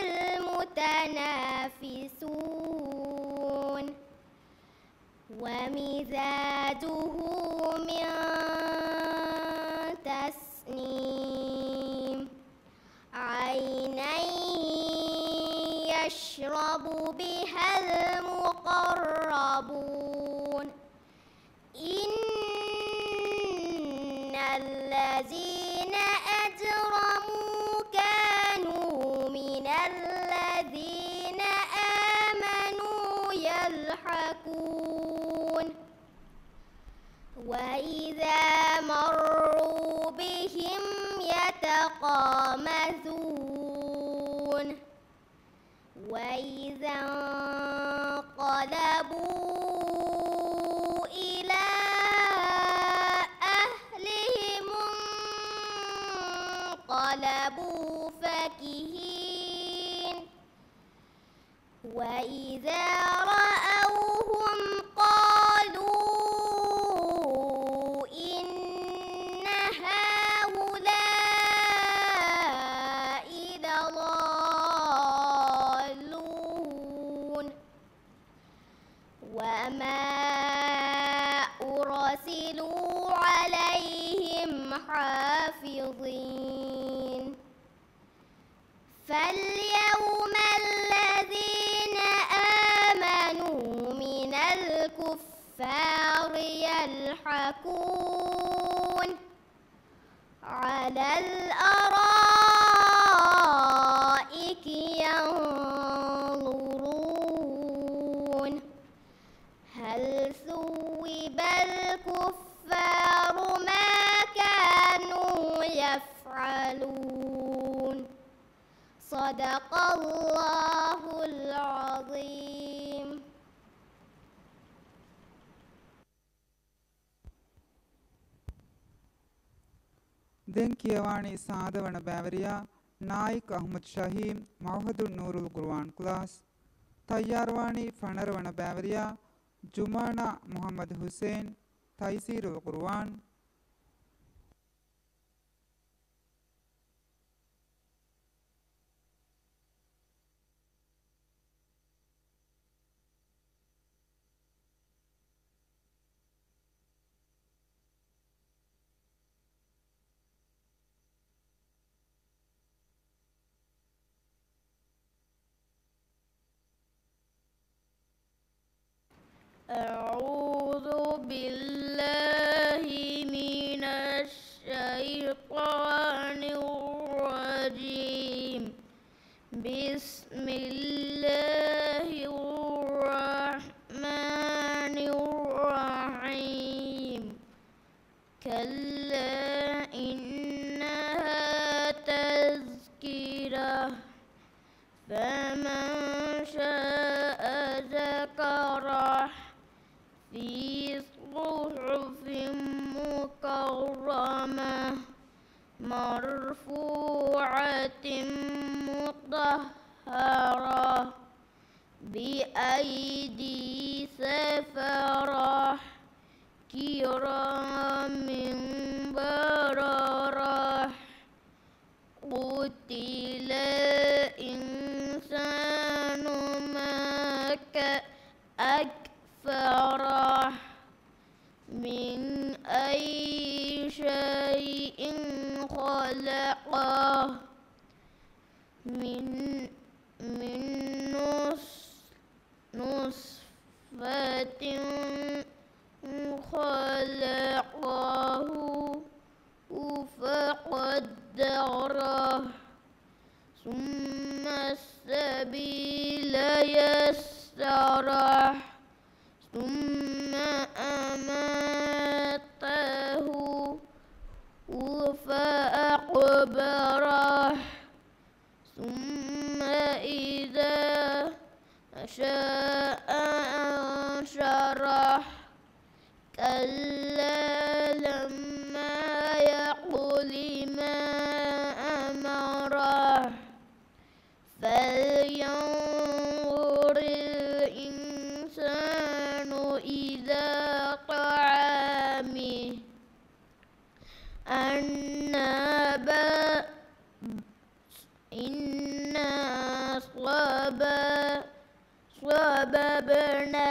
المتنافسون ومزاجه من تسنيم عينا يشرب بها المقربون إن الذين أجرموا كانوا من الذين آمنوا يضحكون وإذا مروا بهم يتغامزون وإذا انقلبوا إلى أهلهم انقلبوا فكهين وإذا رأوهم قالوا إن هؤلاء لضالون وما أرسلوا عليهم حافظين فاليوم الذين آمنوا من الكفار يضحكون على الأرائك ينظرون هل ثوب الكفار ما كانوا يفعلون صدق الله العظيم. දෙන් කියවාණී සාදවන බෑවරියා නායික් අහමද් ශහීම් මවහදුන් නූරුල් කුර්ආන් ක්ලාස් තයාරවාණී ෆනරවන බෑවරියා ජුමානා මුහම්මද් හුසේන් තයිසීරුල් කුර්ආන් أعوذ بالله من الشيطان الرجيم بسم الله الرحمن الرحيم كلا إنها تذكرة فمن شاء ذكره في صحف مكرمة مرفوعة مطهرة بأيدي سفرة كرام بررة قتل الإنسان ما أكفره من أي شيء خلقه من نطفة خلقه فقدره ثم السبيل يسره ثم أماته فأقبره ثم إذا شاء أنشره كلا لما يقض ما أمره فلينظر الإنسان إلى طعامه أنا صببنا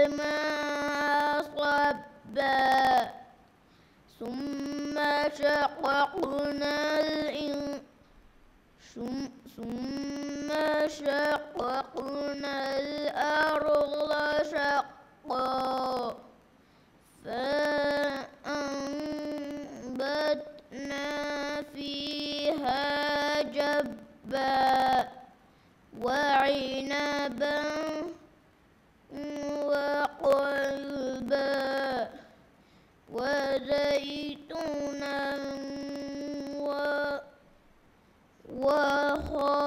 الماء حبا ثم شققنا ثم شققنا الأرض شقا فأنبتنا فيها جبا وعنبا وقلبا وزيتونا وخلا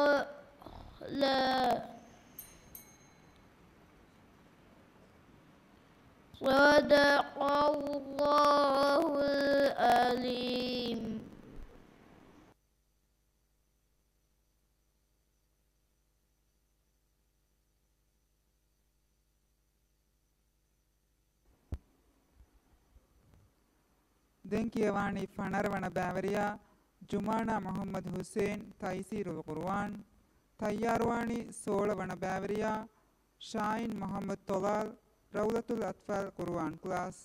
صدق الله العظيم. දැන් කියවානි ෆනරවන බෑවරියා ජුමානා මොහම්මද් හුසේන් තයිසීරුල් කුර්ආන් තයාරවානි සෝලවන බෑවරියා ෂායින් මොහම්මද් තොලාල් රෞලතුල් අත්ෆාල් කුර්ආන් ක්ලාස්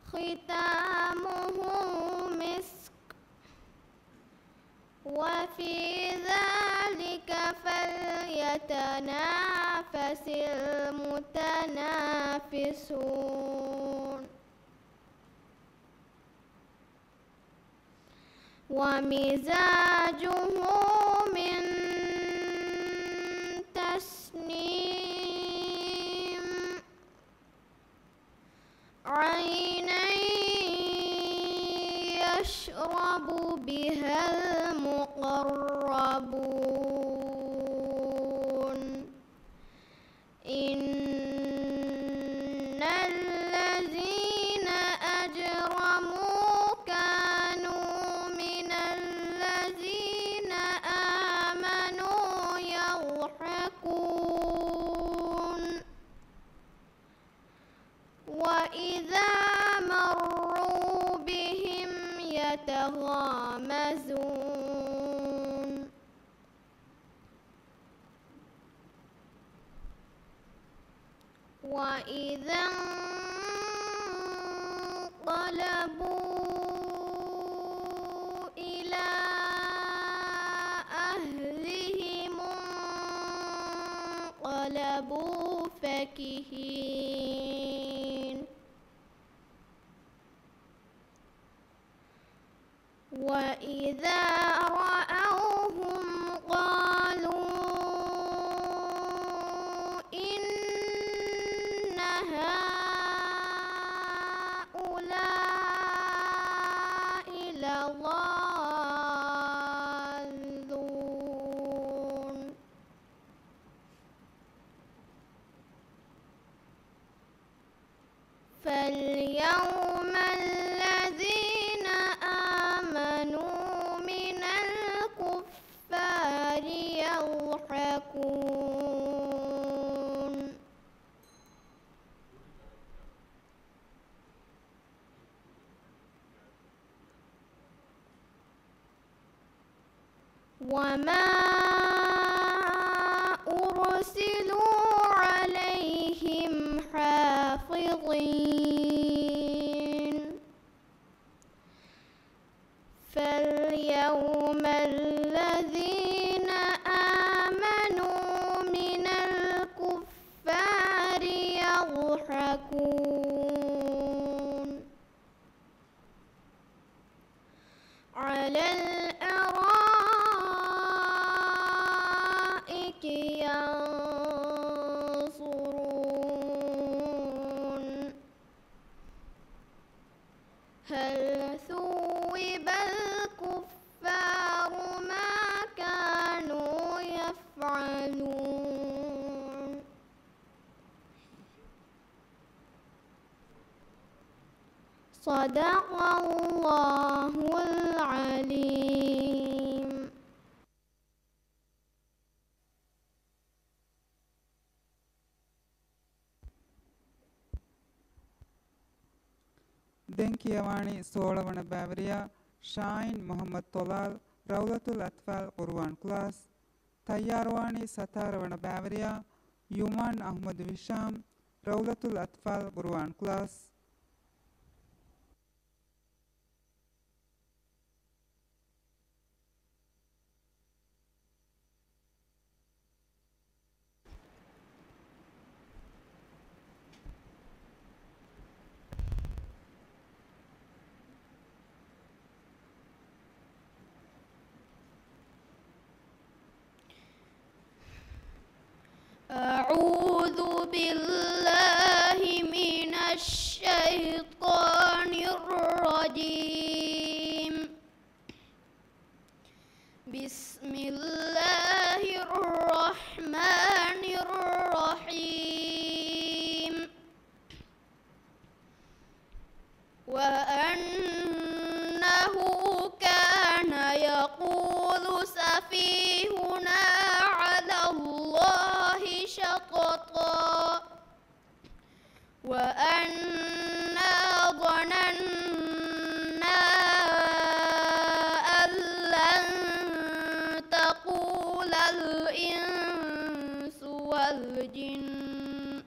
ختامه مسك وفي ذلك فليتنافس المتنافسون ومزاجه من تسنيم عينا يشرب بها المقربون إن الذين أجرموا كانوا من الذين آمنوا يضحكون وإذا مروا بهم يتغامزون وإذا انقلبوا إلى أهلهم انقلبوا فكهين وإذا رأوهم قالوا إن هؤلاء لضالون فاليوم الذين آمنوا من الكفار يضحكون وما أرسلوا عليهم حافظين فاليوم الذين آمنوا من الكفار يضحكون على الأرائك ينظرون هل ثوب الكفار ما كانوا يفعلون صدق الله العليم. ದೆಂಕಿಯವಾಣಿ ಸೋಳವಣ ಬ್ಯಾವರಿಯ ಶಾಯಿನ್ ಮೊಹಮ್ಮದ್ ತೊಲಾಲ್ ರೌಲತುಲ್ ಅತ್ಫಾಲ್ ಕುರ್ವಾನ್ ಕ್ಲಾಸ್ ತಯ್ಯಾರವಾಣಿ ಸತಾರವಣ ಬ್ಯಾವರಿಯ ಯುಮಾನ್ ಅಹ್ಮದ್ ವಿಶಾಮ್ ರೌಲತುಲ್ ಅತ್ಫಾಲ್ ಕುರ್ವಾನ್ ಕ್ಲಾಸ್ أعوذ بالله من الشيطان الرجيم بسم الله الرحمن الرحيم وأنه كان يقول سفيهنا على الله شططا وأنا ظننا أن لن تقول الإنس والجن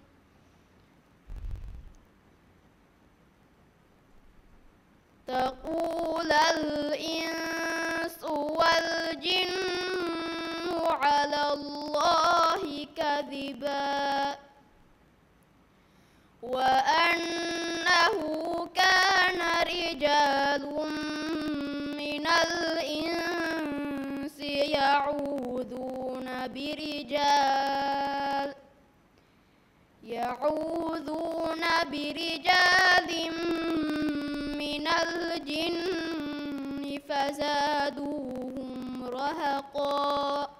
تقول الإنس والجن على الله كذبا وأنه كان رجال من الإنس يعوذون برجال من الجن فزادوهم رهقا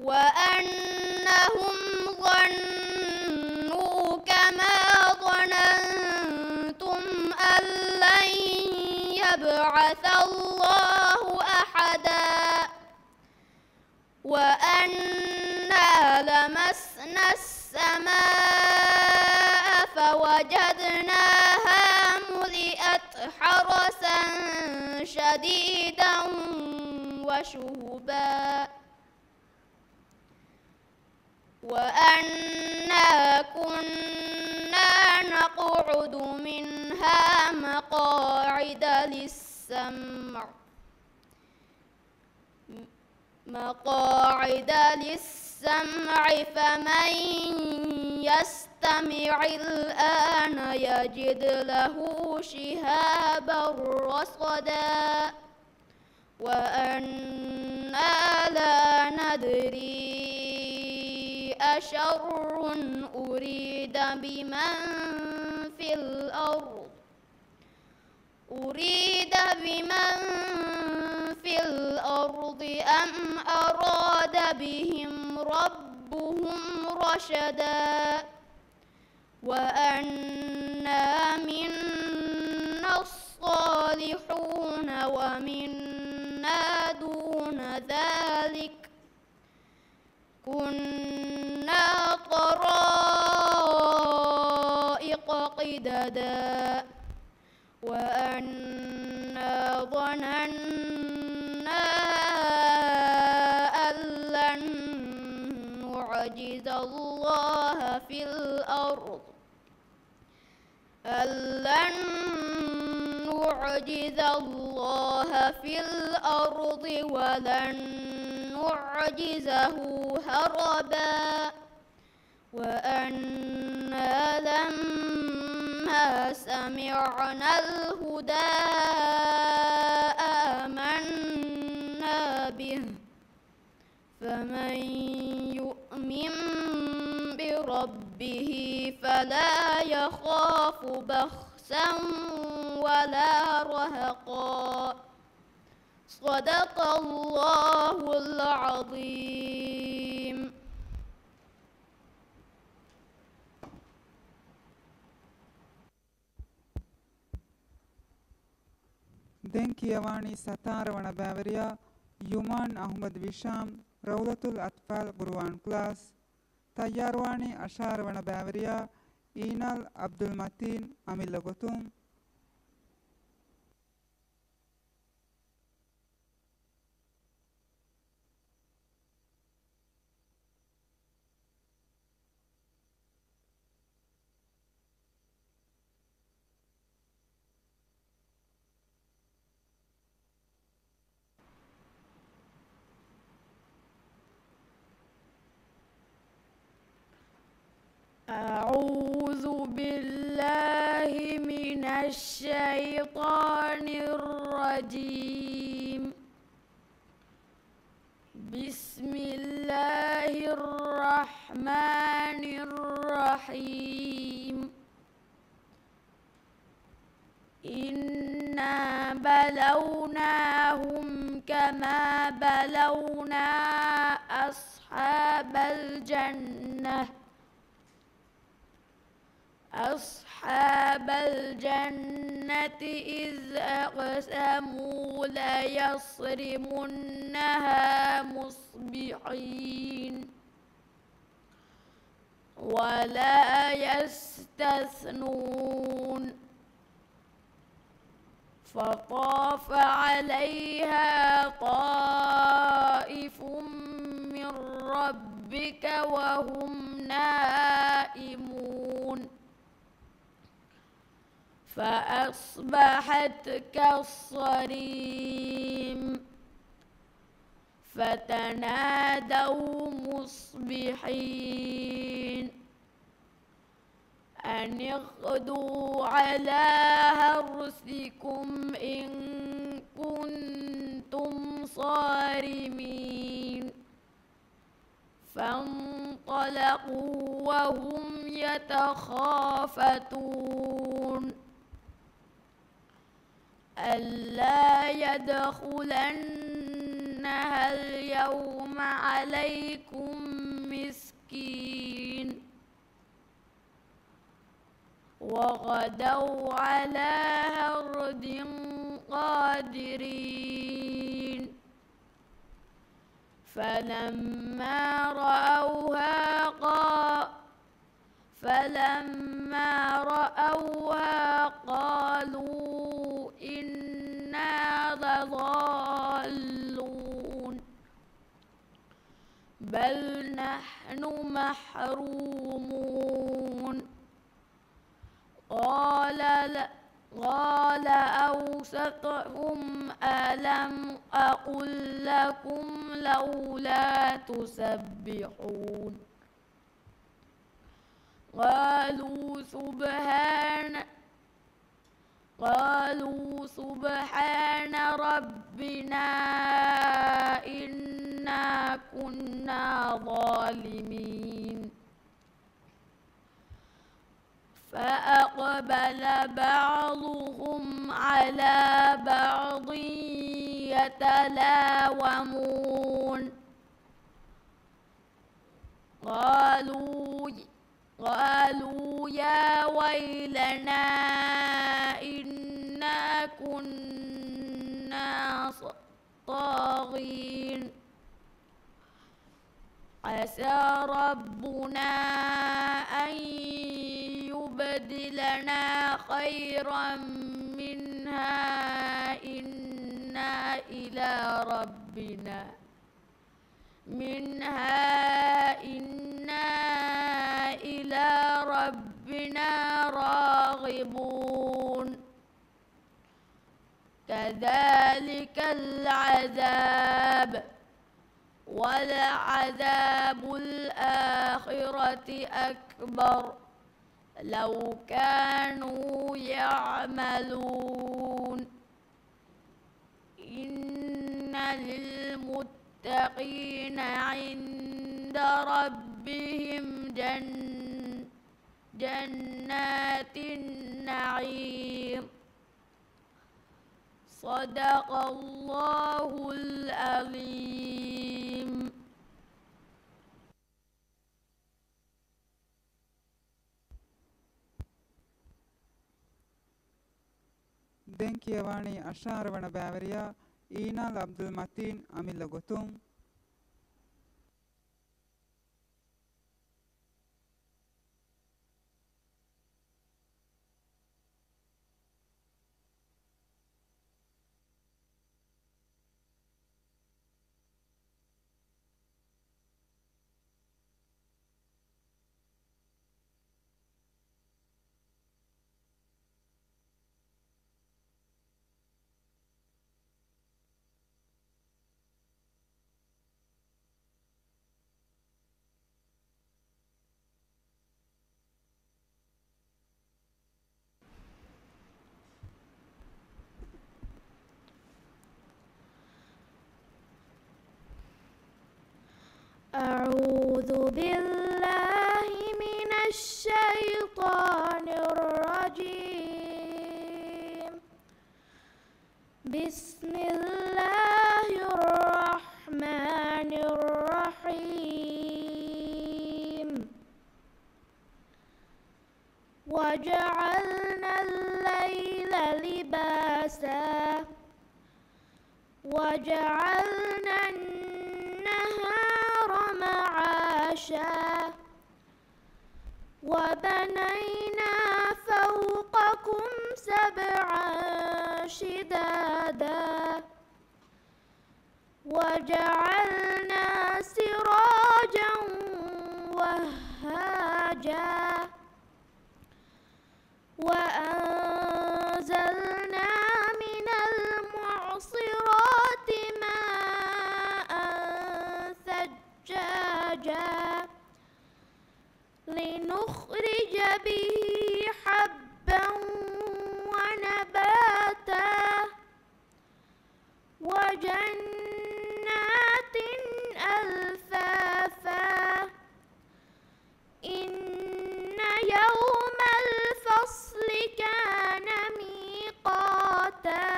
وأنهم ظنوا كما ظننتم أن لن يبعث الله أحدا وأنا لمسنا السماء فوجدناها ملئت حرسا شديدا وشهبا وأنا كنا نقعد منها مقاعد للسمع فمن يستمع الآن يجد له شهابا رصدا وأنا لا ندري أشر أريد بمن في الأرض أم أراد بهم ربهم رشدا وأنا منا الصالحون ومنا دون ذلك كنا طرائق قددا وأنا ظننا أن لن نعجز الله في الأرض ولن نعجزه هربا وأنا لما سمعنا الهدى آمنا به فمن يؤمن بربه فلا يخاف بخسا ولا رهقا صدق الله العظيم. ದೆಂಕಿಯವಾಣಿ ಸತಾರವಣ ಬ್ಯಾವರಿಯ ಯುಮಾನ್ ಅಹ್ಮದ್ ವಿಶಾಮ್ ರೌಲತುಲ್ ಅತ್ಫಾಲ್ ಗುರುವಾನ್ ಕ್ಲಾಸ್ ತಯ್ಯಾರ್ವಾಣಿ ಅಶಾರವಣ ಬ್ಯಾವರಿಯ ಈನಾಲ್ ಅಬ್ದುಲ್ ಮತೀನ್ ಅಮಿಲ್ಲಗೊತುಂ أعوذ بالله من الشيطان الرجيم. بسم الله الرحمن الرحيم. إنا بلوناهم كما بلونا أصحاب الجنة إذ أقسموا ليصرمنها مصبحين ولا يستثنون فطاف عليها طائف من ربك وهم نائمون فأصبحت كالصريم فتنادوا مصبحين أن اغدوا على حرثكم إن كنتم صارمين فانطلقوا وهم يتخافتون ألا يدخلنها اليوم عليكم مسكين وغدوا على حرد قادرين فلما رأوها قالوا إنا لضالون بل نحن محرومون قال أوسطهم ألم أقل لكم لولا تسبحون قالوا سبحان ربنا إنا كنا ظالمين فأقبل بعضهم على بعض يتلاومون قالوا يا ويلنا إنا كنا طاغين عسى ربنا أن يبدلنا خيرا منها إنا إلى ربنا راغبون كذلك العذاب ولعذاب الآخرة أكبر لو كانوا يعملون إن للمتقين عند ربهم جنات النعيم صدق الله العظيم. ದೆಂಕಿಯವಾಣಿ ಅಶಾರವಣ ಬ್ಯಾವರಿಯ ಈನಾಲ್ ಅಬ್ದುಲ್ ಮತೀನ್ ಅಮಿಲ್ಲ ಗೊತುಂ أعوذ بالله من الشيطان الرجيم. بسم الله الرحمن الرحيم. وجعلنا الليل لباسا وجعلنا النهار معاشا وبنينا فوقكم سبعا شدادا وجعلنا سراجا وهاجا لنخرج به حبا ونباتا وجنات ألفافا إن يوم الفصل كان ميقاتا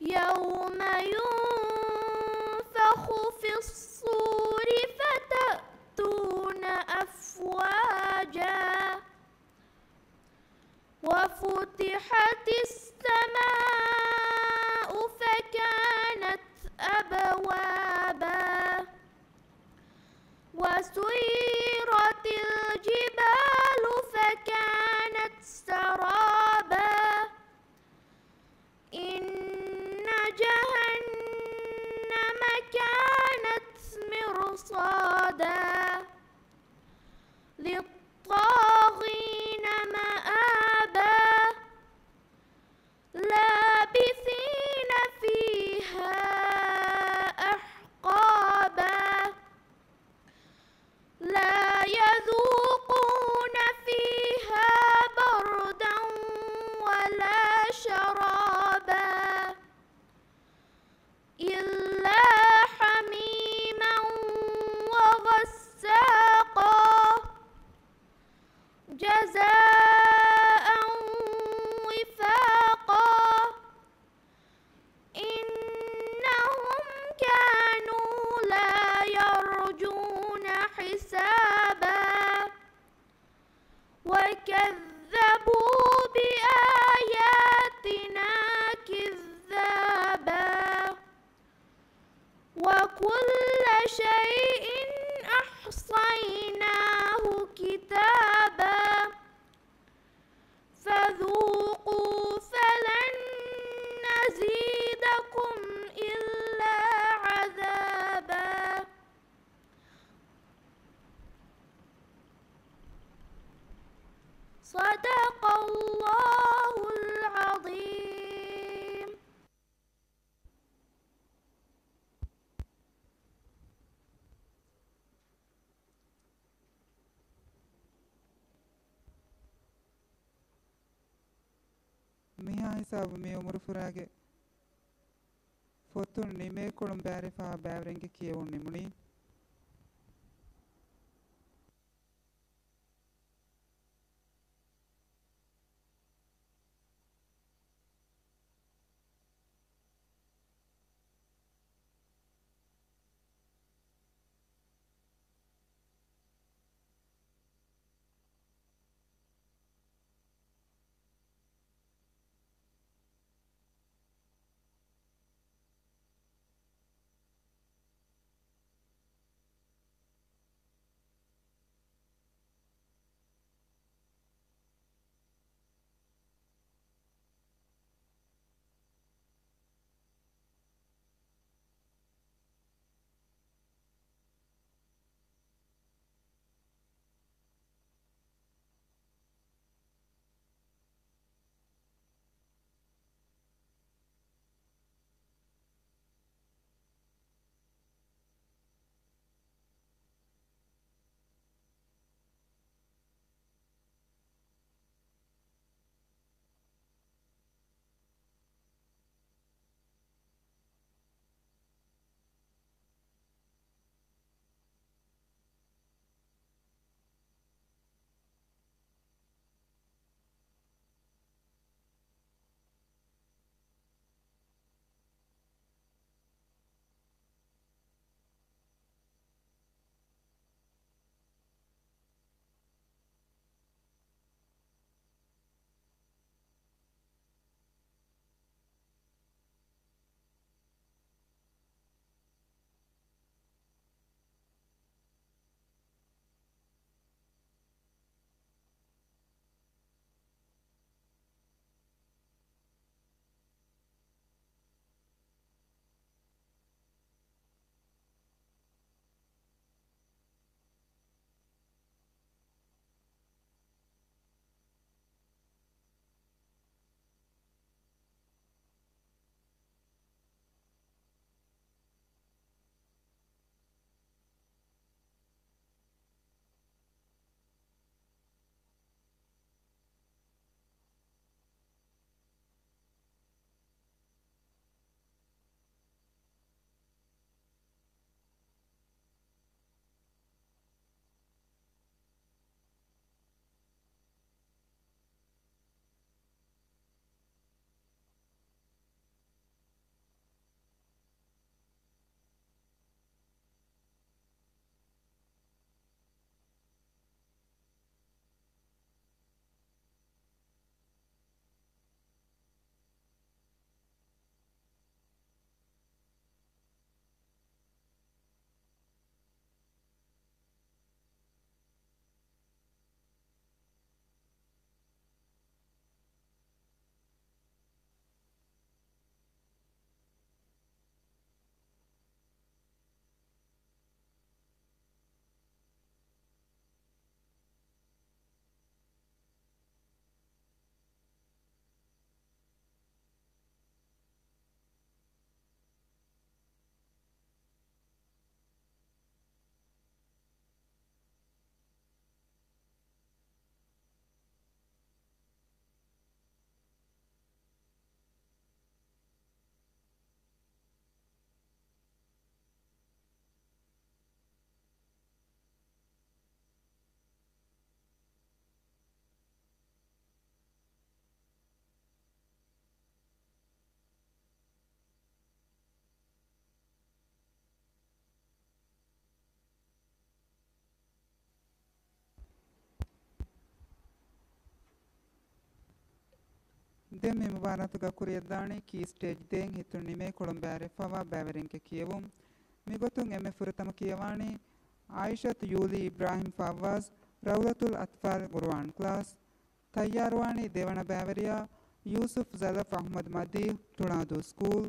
يوم ينفخ في الصور فتأتون أفواجا وفتحت السماء فكانت أبوابا وسيرت الجبال فكانت سرابا إن جهنم كانت مرصادا للطاغين مآبا لابثين فيها أحقابا لا يذوقون فيها بردا ولا شرابا إلا حميما وغساقا جزاء وفاقا إنهم كانوا لا يرجون حسابا وكذبوا بآياتنا كذابا وكل شيء أحصيناه كتابا فذوقوا فلن نزيدكم إلا عذابا صدق الله العظيم. මිහා හිසාබ මේ උමරු ෆුරාගේ ෆොතුන් නිමේ කොළුම් බෑරිෆා බෑවරෙන්ගේ කියවුන් නිමුණි ದೆಮ್ಮಿ ಮುಬಾರತುಗ ಕುರಿಯದ್ದಾಣಿ ಕೀ ಸ್ಟೇಜ್ ದೇಂ ಹಿತ್ತು ನಿಮೆ ಕೊಳಂಬಾರೆ ಫವಾ ಬ್ಯಾವರಿಂಕೆ ಕಿಯವುಂ ಮಿಗೊತುಂ ಎಮ್ಮೆ ಫುರತಮ ಕಿಯವಾಣಿ ಆಯಿಷತ್ ಯೂಲಿ ಇಬ್ರಾಹಿಂ ಫವಾಸ್ ರೌಲತುಲ್ ಅತ್ಫಾಲ್ ಗುರ್ವಾನ್ ಕ್ಲಾಸ್ ತಯ್ಯಾರ್ವಾಣಿ ದೇವಣ ಬ್ಯಾವರಿಯಾ ಯೂಸುಫ್ ಜಲಫ್ ಅಹ್ಮದ್ ಮದಿ ತುಳಾದು ಸ್ಕೂಲ್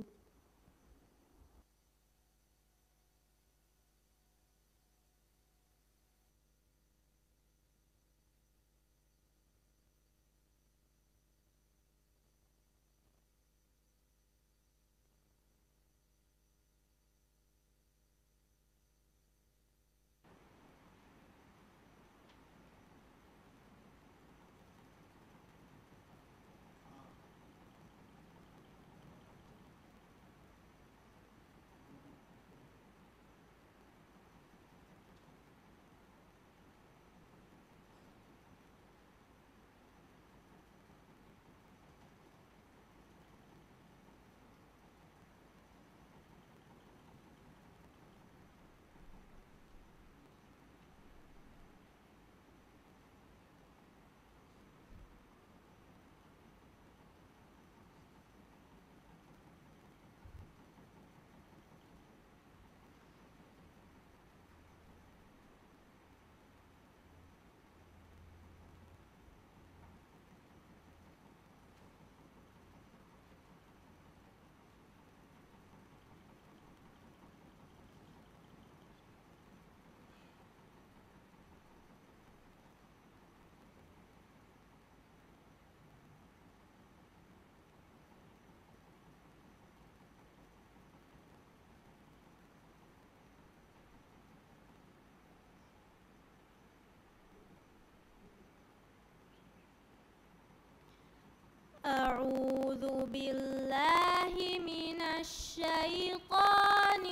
أعوذ بالله من الشيطان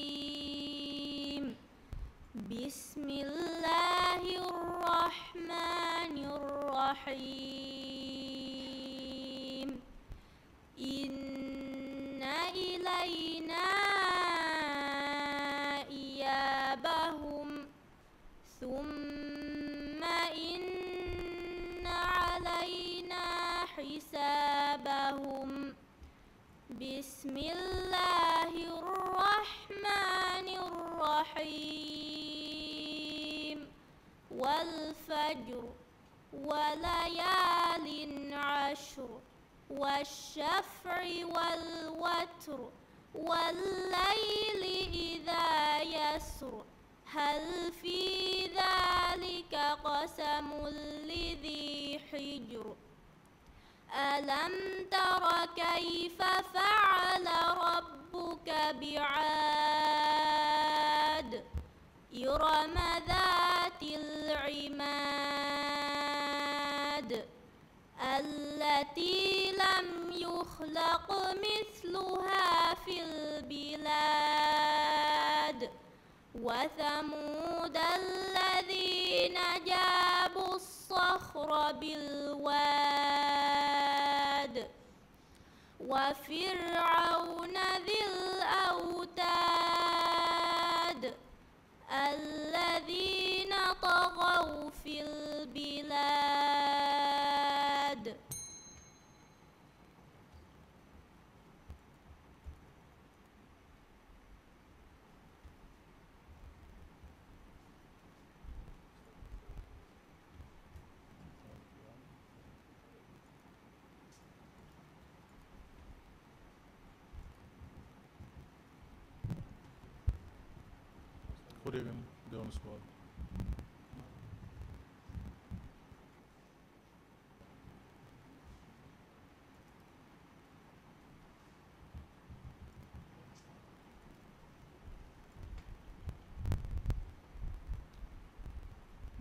الرجيم بسم الله الرحمن الرحيم إن إلينا إيابهم ثم إن علينا حسابهم بسم الله الرحمن الرحيم والفجر وليال عشر والشفع والوتر والليل إذا يسر هل في ذلك قسم لذي حجر ألم تر كيف فعل ربك بعاد إرم ذات العماد التي لم يخلق مثلها في البلاد وثمود الذين جابوا الصخر بالواد وفرعون ذي الأوتاد الذين طغوا في البلاد Koregan, down squad.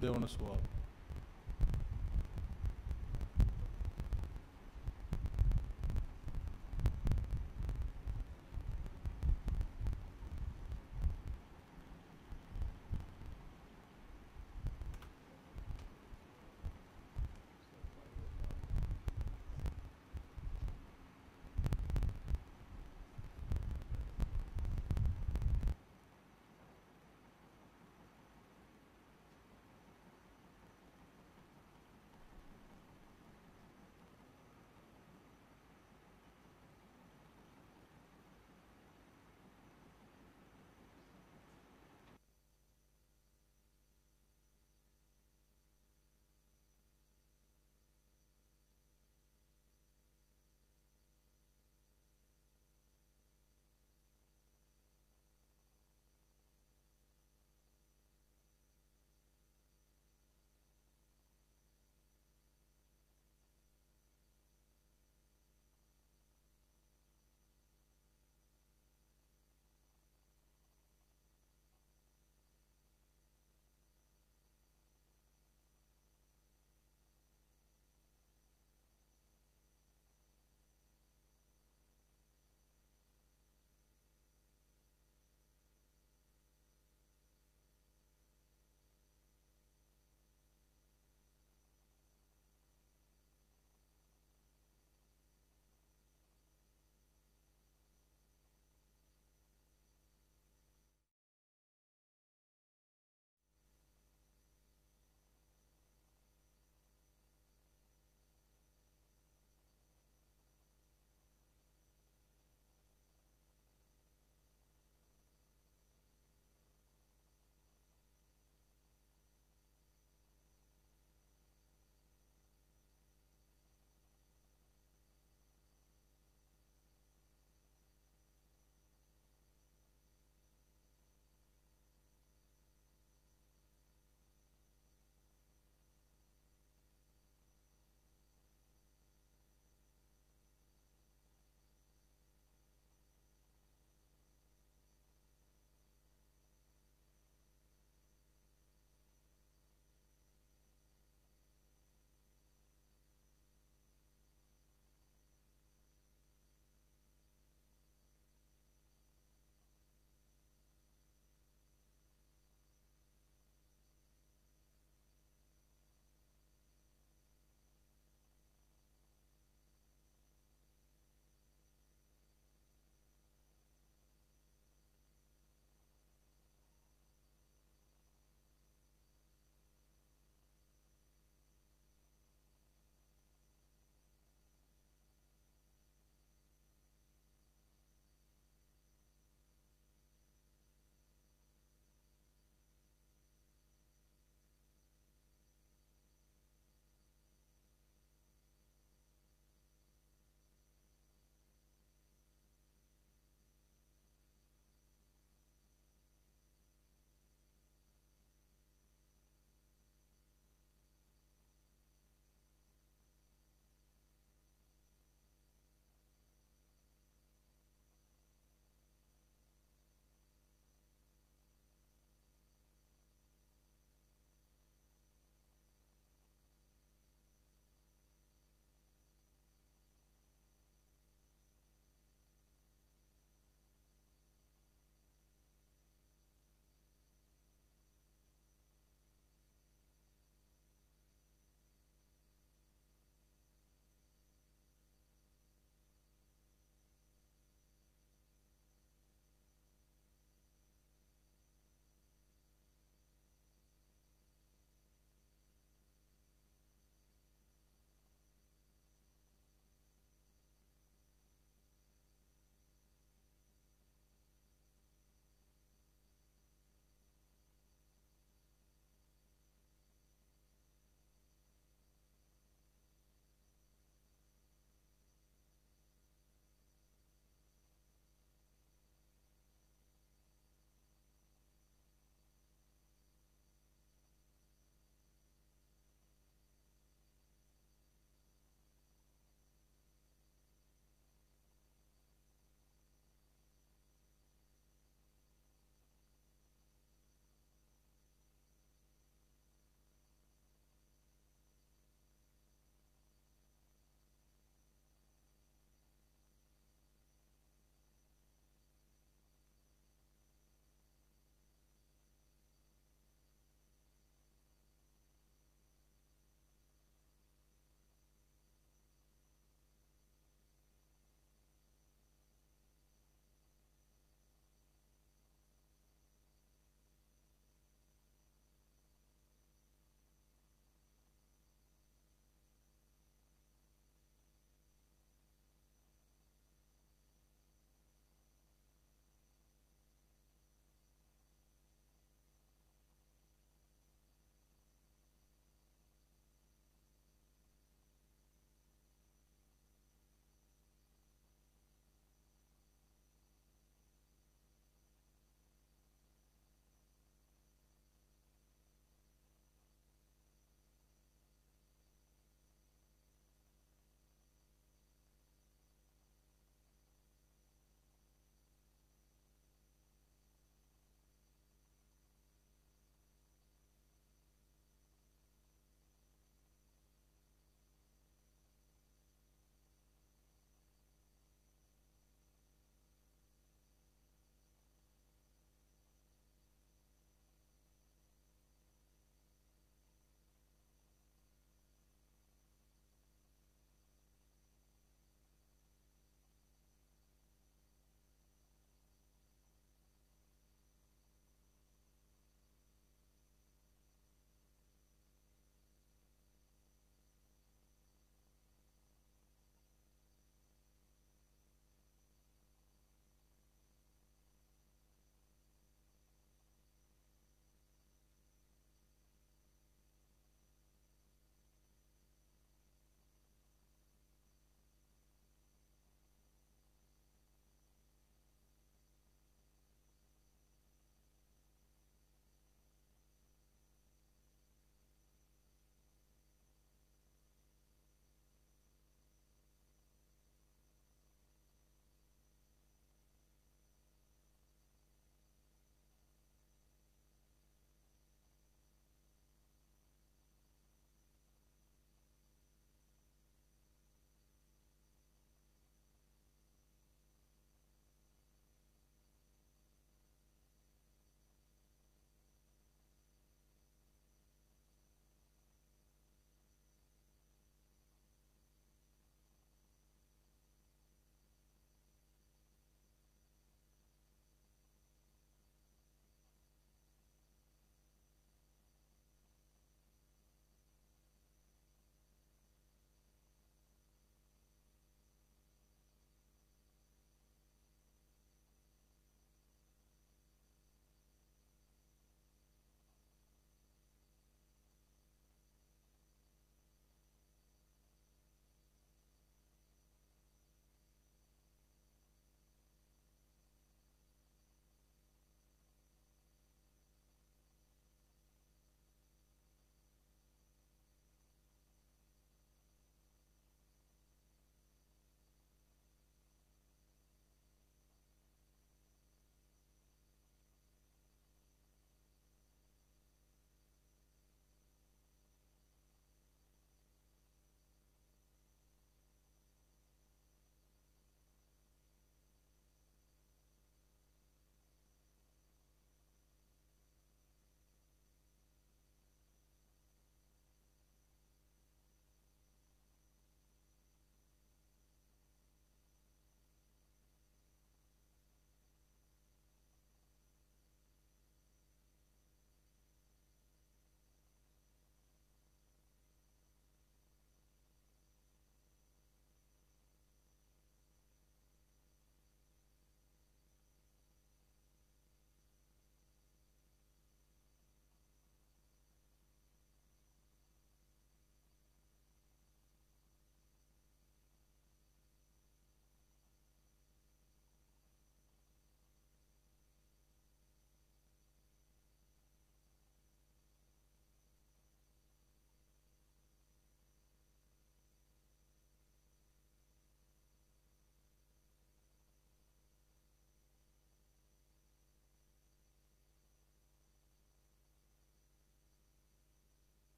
Down squad.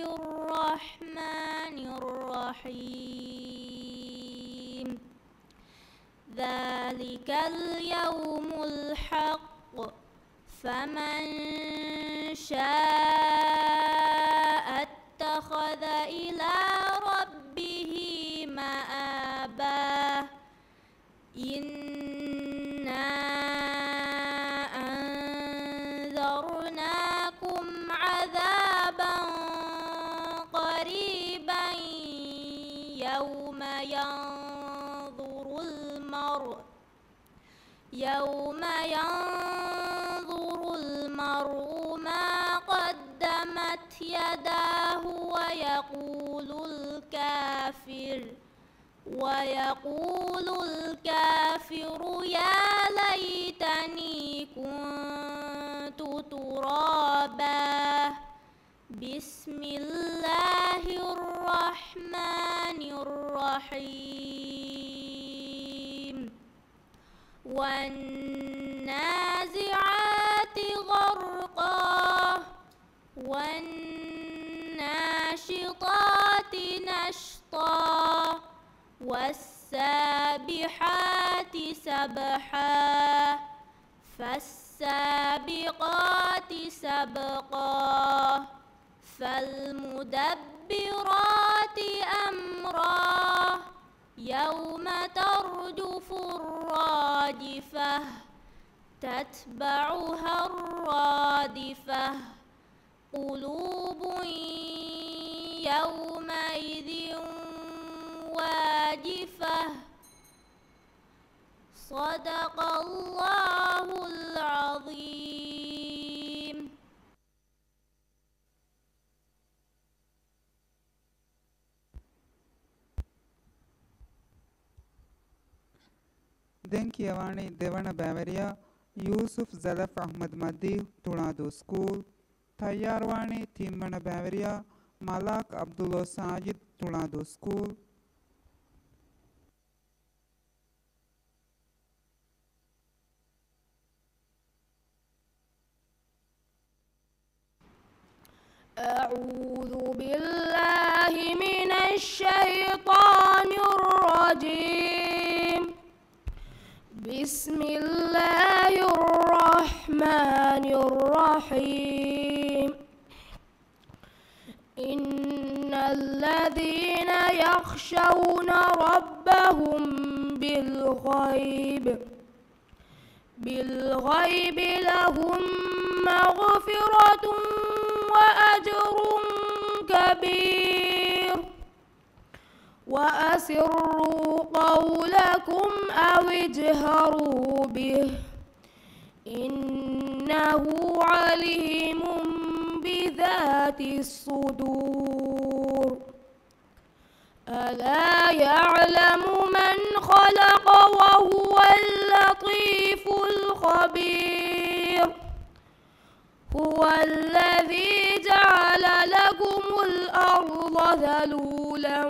الرحمن الرحيم ذلك اليوم الحق فمن شاء اتخذ إلى ربه مآبا إنا أنذرناكم عذابا قريبا يوم ينظر المرء ما قدمت يداه ويقول الكافر يا ليتني كنت ترابا بسم الله الرحمن الرحيم والنازعات غرقا والناشطات نشطا والسابحات سبحا فالسابقات سبقا فالمدبرات أمرا يوم ترجف الراجفة تتبعها الرادفة قلوب يومئذ واجفة صدق الله العظيم. දැන් කියවන්නේ දෙවන බෑවරියා යූසුෆ් සලෆ් අහ්මද් මද්දී තුණාදු ස්කූල් තයාරවාණි තිම්මන බෑවරියා මලාක් අබ්දුල්ලා සාජිද් තුණාදු ස්කූල් أعوذ بالله من الشيطان الرجيم بسم الله الرحمن الرحيم إن الذين يخشون ربهم بالغيب لهم مغفرة وأجر كبير وأسروا قولكم أو اجهروا به إنه عليم بذات الصدور ألا يعلم من خلق وهو اللطيف الخبير هو الذي جعل لكم الأرض ذلولا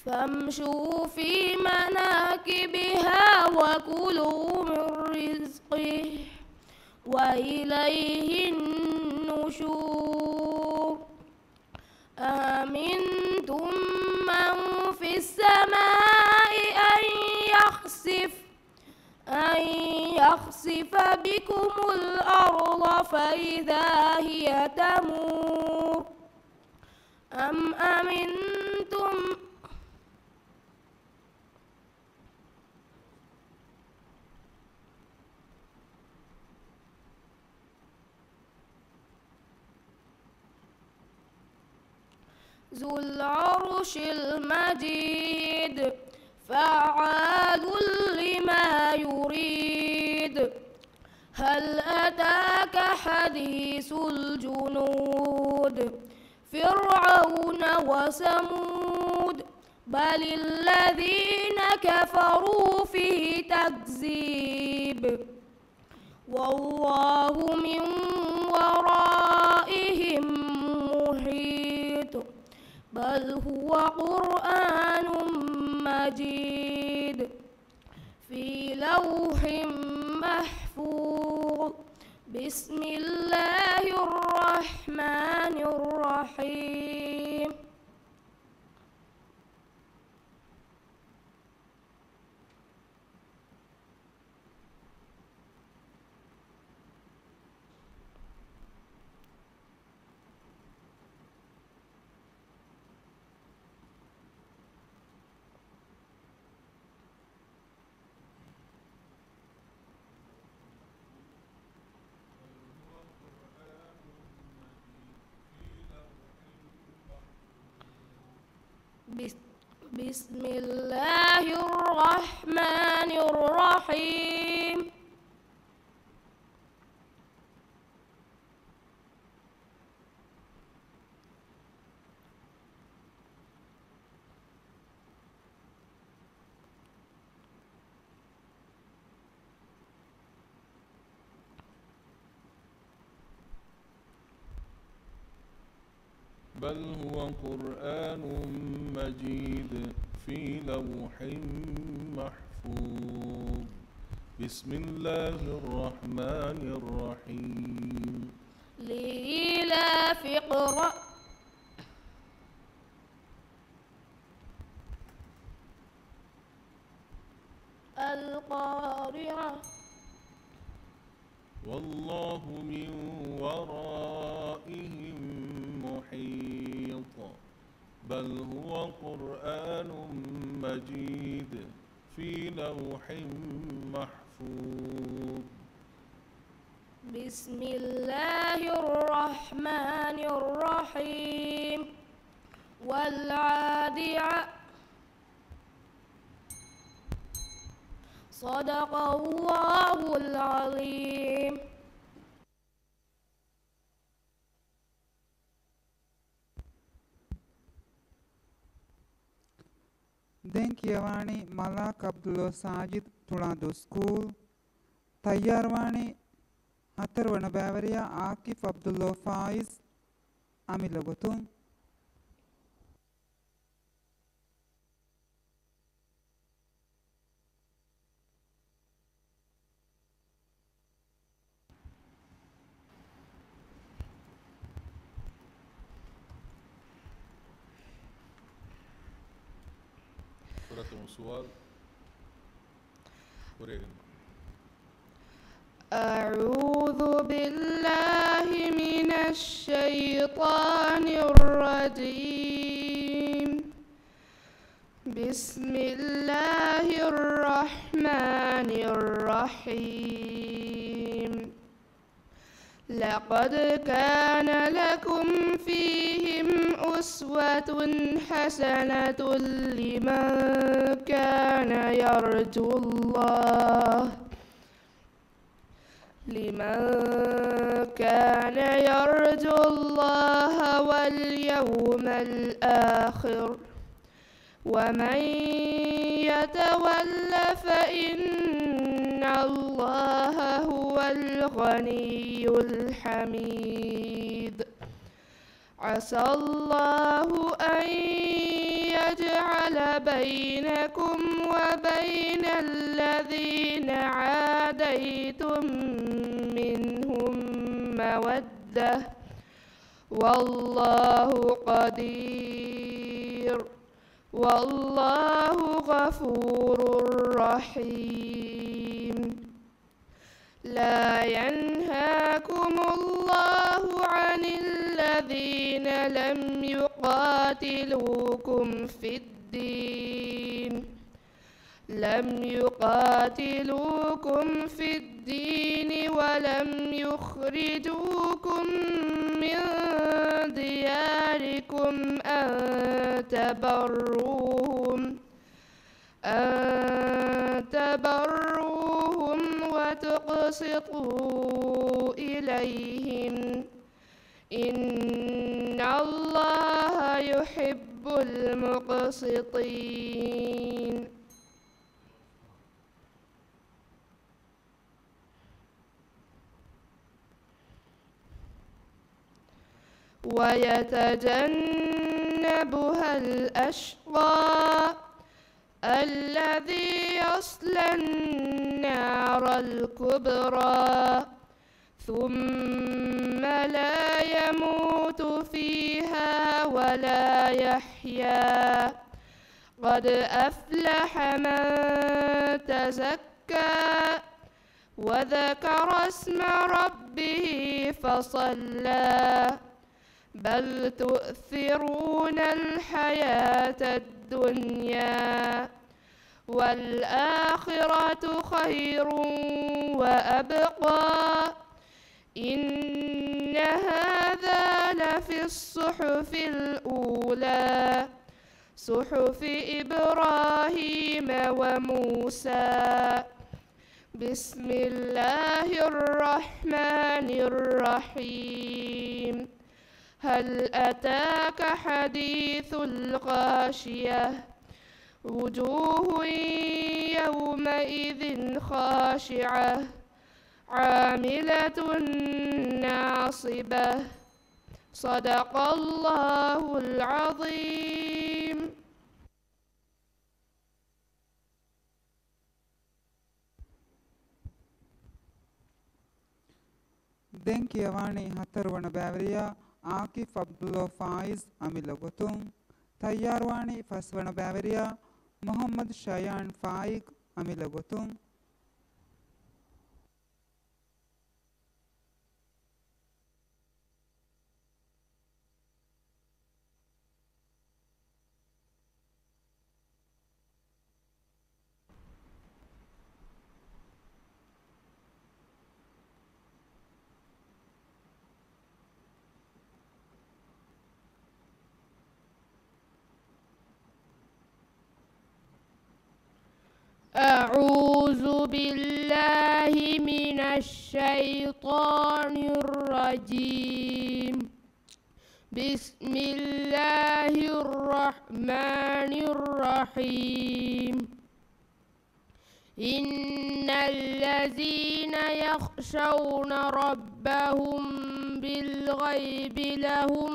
فامشوا في مناكبها وكلوا من رزقه وإليه النشور أمنتم من في السماء أن يخسف بكم الأرض فإذا هي تمور أم أمنتم ذو العرش المجيد فعال لما يريد هل أتاك حديث الجنود فرعون وثمود بل الذين كفروا في تكذيب والله من ورائهم محيط بل هو قرآن مجيد في لوح محفوظ بسم الله الرحمن الرحيم بسم الله الرحمن الرحيم بل هو قرآن مجيد في لوح محفوظ بسم الله الرحمن الرحيم لإيلاف القارعة والله من ورائهم محيط بل هو قرآن مجيد في لوح محفوظ بسم الله الرحمن الرحيم والعاديات صدق الله العظيم. දැන් කියවානේ මලාක් අබ්දුල්ලා සාජිද් තුලාදු ස්කූල් තයාරවානේ 4 වන බෑවරියා ආකිෆ් අබ්දුල්ලා ෆායිස් අමිලගතුන් سؤال أعوذ بالله من الشيطان الرجيم بسم الله الرحمن الرحيم لقد كان لكم فيهم أسوة حسنة لمن كان يرجو الله واليوم الآخر ومن يتول فإن الله هو الغني الحميد عسى الله أن يجعل بينكم وبين الذين عاديتم منهم مودة والله قدير والله غفور رحيم لا ينهاكم الله عن الذين لم يقاتلوكم في الدين ولم يخرجوكم من دياركم أن تبروهم وتقسطوا إليهم إن الله يحب المقسطين ويتجنبها الأشقى الذي يصلى النار الكبرى ثم لا يموت فيها ولا يحيا. قد أفلح من تزكى وذكر اسم ربه فصلى. بل تؤثرون الحياة الدنيا والآخرة خير وأبقى. إن هذا لفي الصحف الأولى صحف إبراهيم وموسى. بسم الله الرحمن الرحيم. هل أتاك حديث الغاشية؟ وجوه يومئذ خاشعة عاملة ناصبة. صدق الله العظيم. දැන් කියවන්නේ 4 වන බෑවරියා ආකිෆ් අබ්දුල්ලා ෆායිස් අමිලගොතුන්. තයාරවාණි 5 වන බෑවරියා මොහම්මද් ෂයාන් ෆායික් අමිලගොතුන්. أعوذ بالله من الشيطان الرجيم. بسم الله الرحمن الرحيم. إن الذين يخشون ربهم بالغيب لهم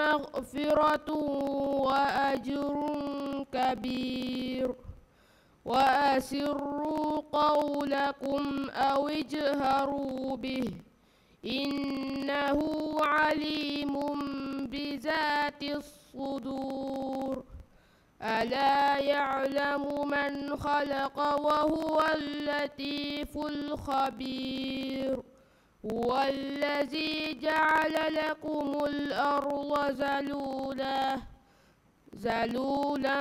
مغفرة وأجر كبير. وأسروا قولكم أو اجهروا به إنه عليم بذات الصدور. ألا يعلم من خلق وهو اللطيف الخبير. هو الذي جعل لكم الأرض ذلولا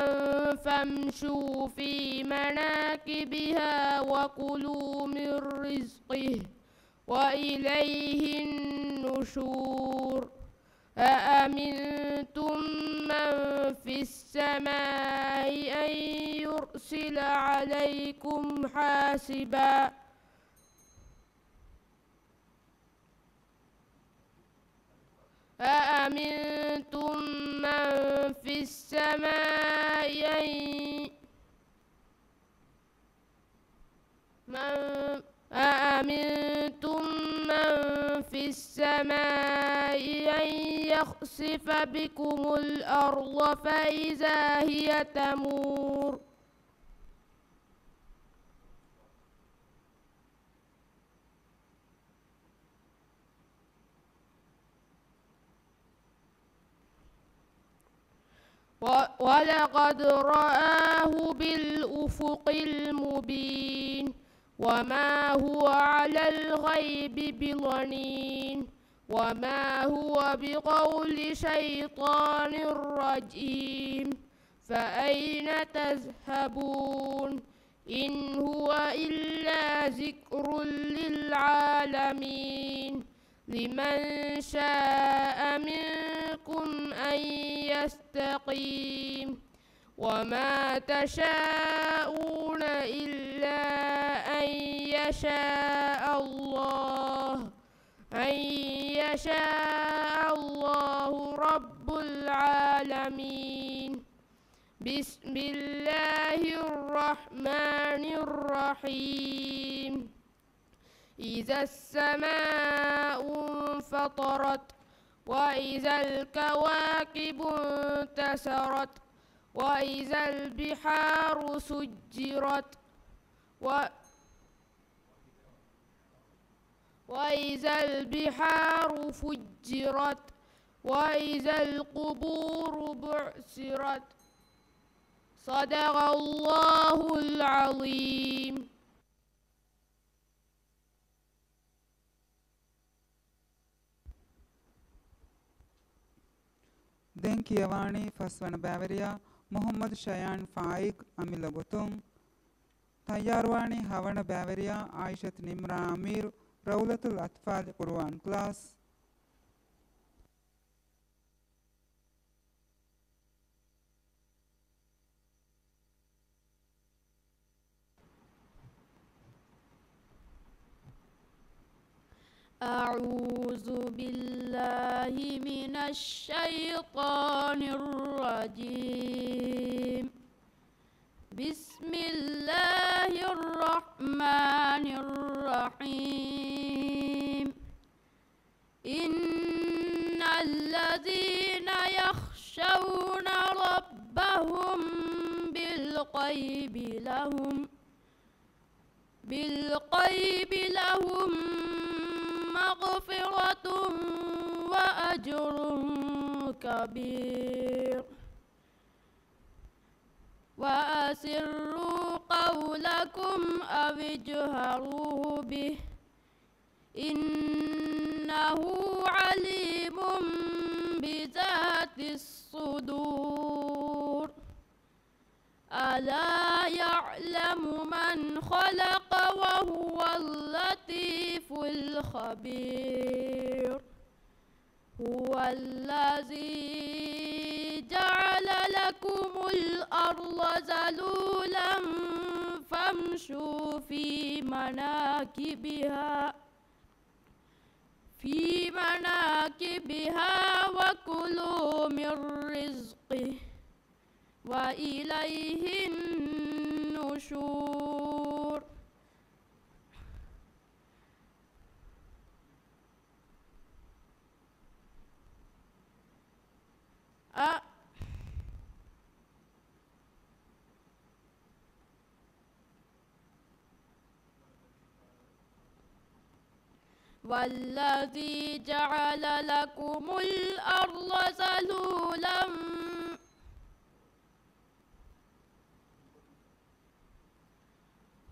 فامشوا في مناكبها وكلوا من رزقه وإليه النشور. أأمنتم من في السماء أن يرسل عليكم حاسبا أأمنتم من في السماء أن يخسف بكم الأرض فإذا هي تمور. ولقد رآه بالأفق المبين وما هو على الغيب بضنين وما هو بقول شيطان رجيم. فأين تذهبون إن هو إلا ذكر للعالمين. لمن شاء منكم أن يستقيم وما تشاءون إلا أن يشاء الله رب العالمين. بسم الله الرحمن الرحيم. إذا السماء انفطرت وإذا الكواكب انتثرت وإذا البحار سجرت وإذا البحار فجرت وإذا القبور بعثرت صدق الله العظيم. දැන් කියවානේ ෆස්වන බෑවරියා මොහම්මද් ෂයාන් ෆායික් අමිලගොතුම් තයාරවානේ හවන බෑවරියා ආයිෂත් නිම්රා අමීර් රෞලතුල් අත්ෆාල් කුර්ආන් ක්ලාස් أعوذ بالله من الشيطان الرجيم. بسم الله الرحمن الرحيم. إن الذين يخشون ربهم بالغيب لهم مغفرة وأجر كبير. وأسروا قولكم أو اجهروا به إنه عليم بذات الصدور. ألا يعلم من خلق وهو اللطيف الخبير. هو الذي جعل لكم الأرض ذلولا فامشوا في مناكبها وكلوا من رزقه وإليه النشور. والذي جعل لكم الأرض ذلولا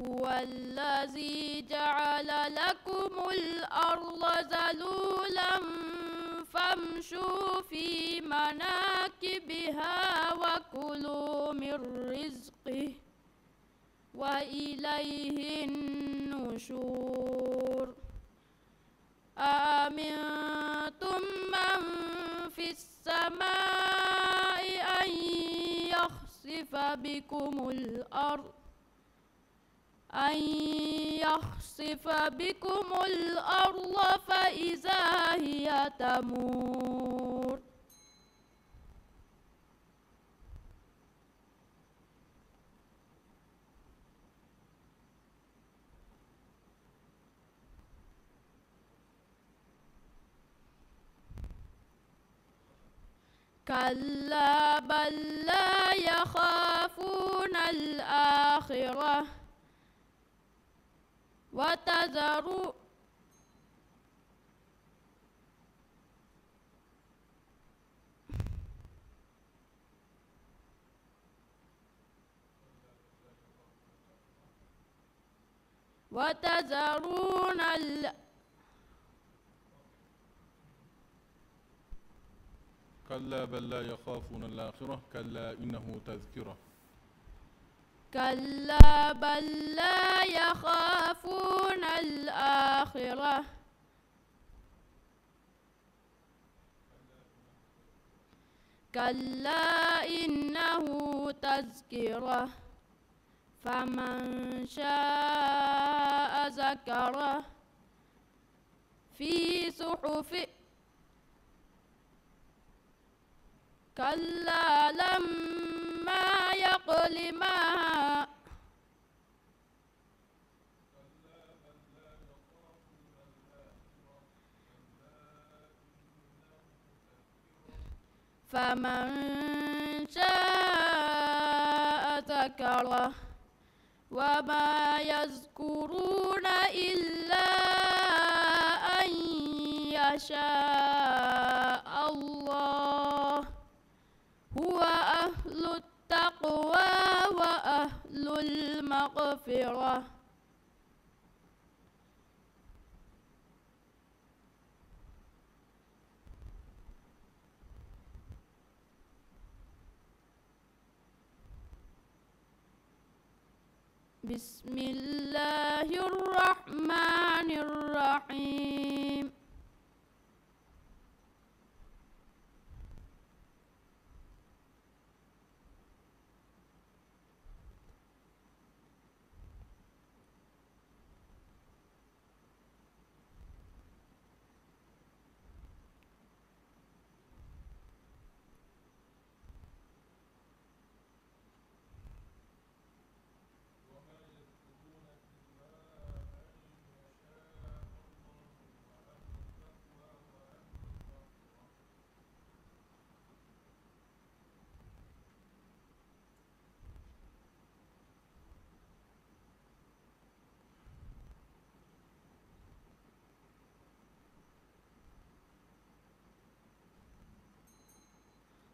هو الذي جعل لكم الأرض ذلولا فامشوا في مناكبها وكلوا من رزقه وإليه النشور. أأمنتم من في السماء أن يخسف بكم الأرض فإذا هي تمور. كلا بل لا يخافون الآخرة وتذرون كلا بل لا يخافون الآخرة كلا إنه تذكرة. كلا بل لا يخافون الآخرة كلا إنه تذكرة. فمن شاء ذكره في صحف كلا لما يقل ما فمن شاء ذكره وما يذكرون إلا أن يشاء الله هو أهل التقوى وأهل المغفرة. بسم الله الرحمن الرحيم.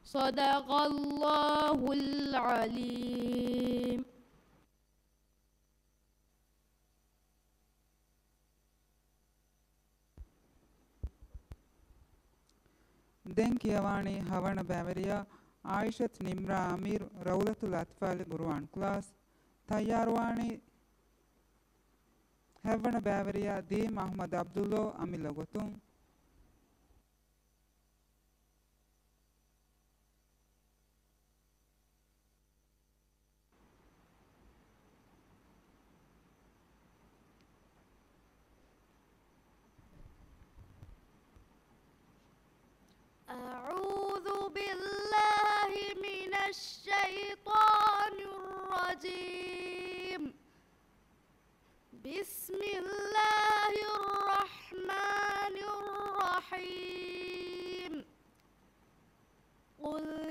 صدق الله العليم. දැන් කියවානේ හවන බැවරියා ආයිෂත් නිම්රා අමීර් රෞලතුල් අත්ෆාල් ගුරුවන් ක්ලාස් තයාරවානේ හවන බැවරියා දීම් අහ්මද් අබ්දුල්ලෝ අමිලගොතුන් أعوذ بالله من الشيطان الرجيم. بسم الله الرحمن الرحيم. قل